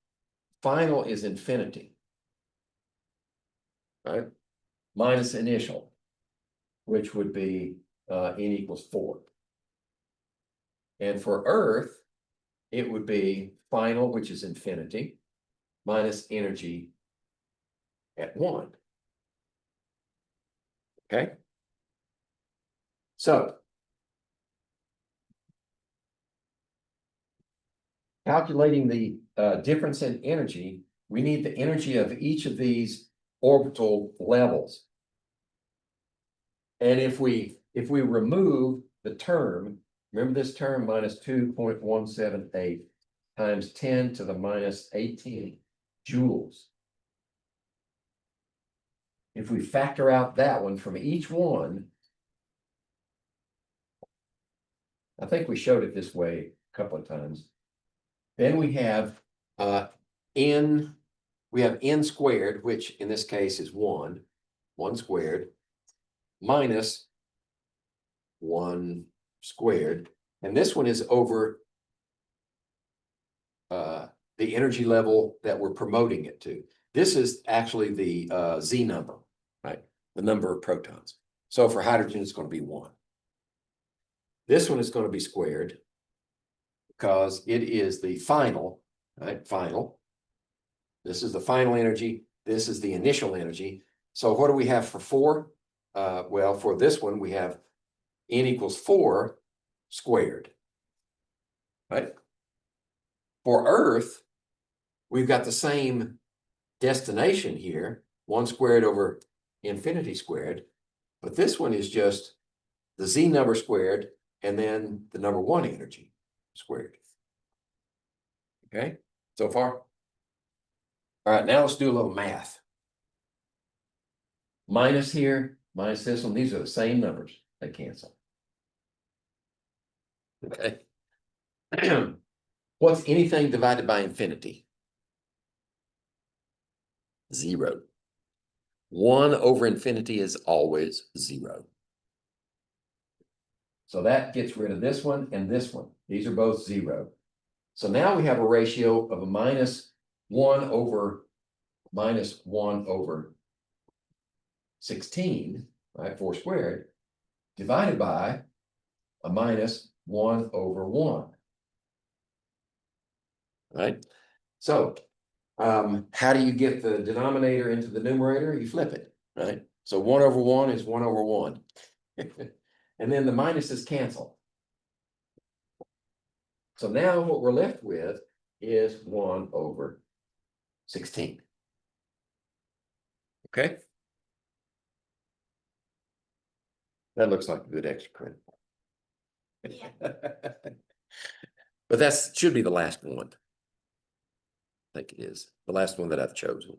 Speaker 1: Final is infinity, right? Minus initial, which would be N equals 4. And for Earth, it would be final, which is infinity, minus energy at 1. Okay? So, calculating the difference in energy, we need the energy of each of these orbital levels. And if we remove the term, remember this term minus 2.178 times 10 to the minus 18 joules. If we factor out that one from each one, I think we showed it this way a couple of times. Then we have n squared, which in this case is 1 squared, minus 1 squared. And this one is over the energy level that we're promoting it to. This is actually the Z number, right? The number of protons. So for hydrogen, it's going to be 1. This one is going to be squared because it is the final, right? Final. This is the final energy. This is the initial energy. So what do we have for 4? Well, for this one, we have n equals 4 squared, right? For Earth, we've got the same destination here, 1 squared over infinity squared, but this one is just the Z number squared and then the number 1 energy squared. Okay, so far? All right, now let's do a little math. Minus here, minus this one, these are the same numbers, they cancel. Okay. What's anything divided by infinity? 0. 1 over infinity is always 0. So that gets rid of this one and this one. These are both 0. So now we have a ratio of a minus 1 over 16, right? 4 squared, divided by a minus 1 over 1. Right? So how do you get the denominator into the numerator? You flip it, right? So 1 over 1 is 1 over 1. And then the minuses cancel. So now what we're left with is 1 over 16. Okay? That looks like a good extra credit.
Speaker 2: Yeah.
Speaker 1: But that should be the last one. I think it is the last one that I've chosen.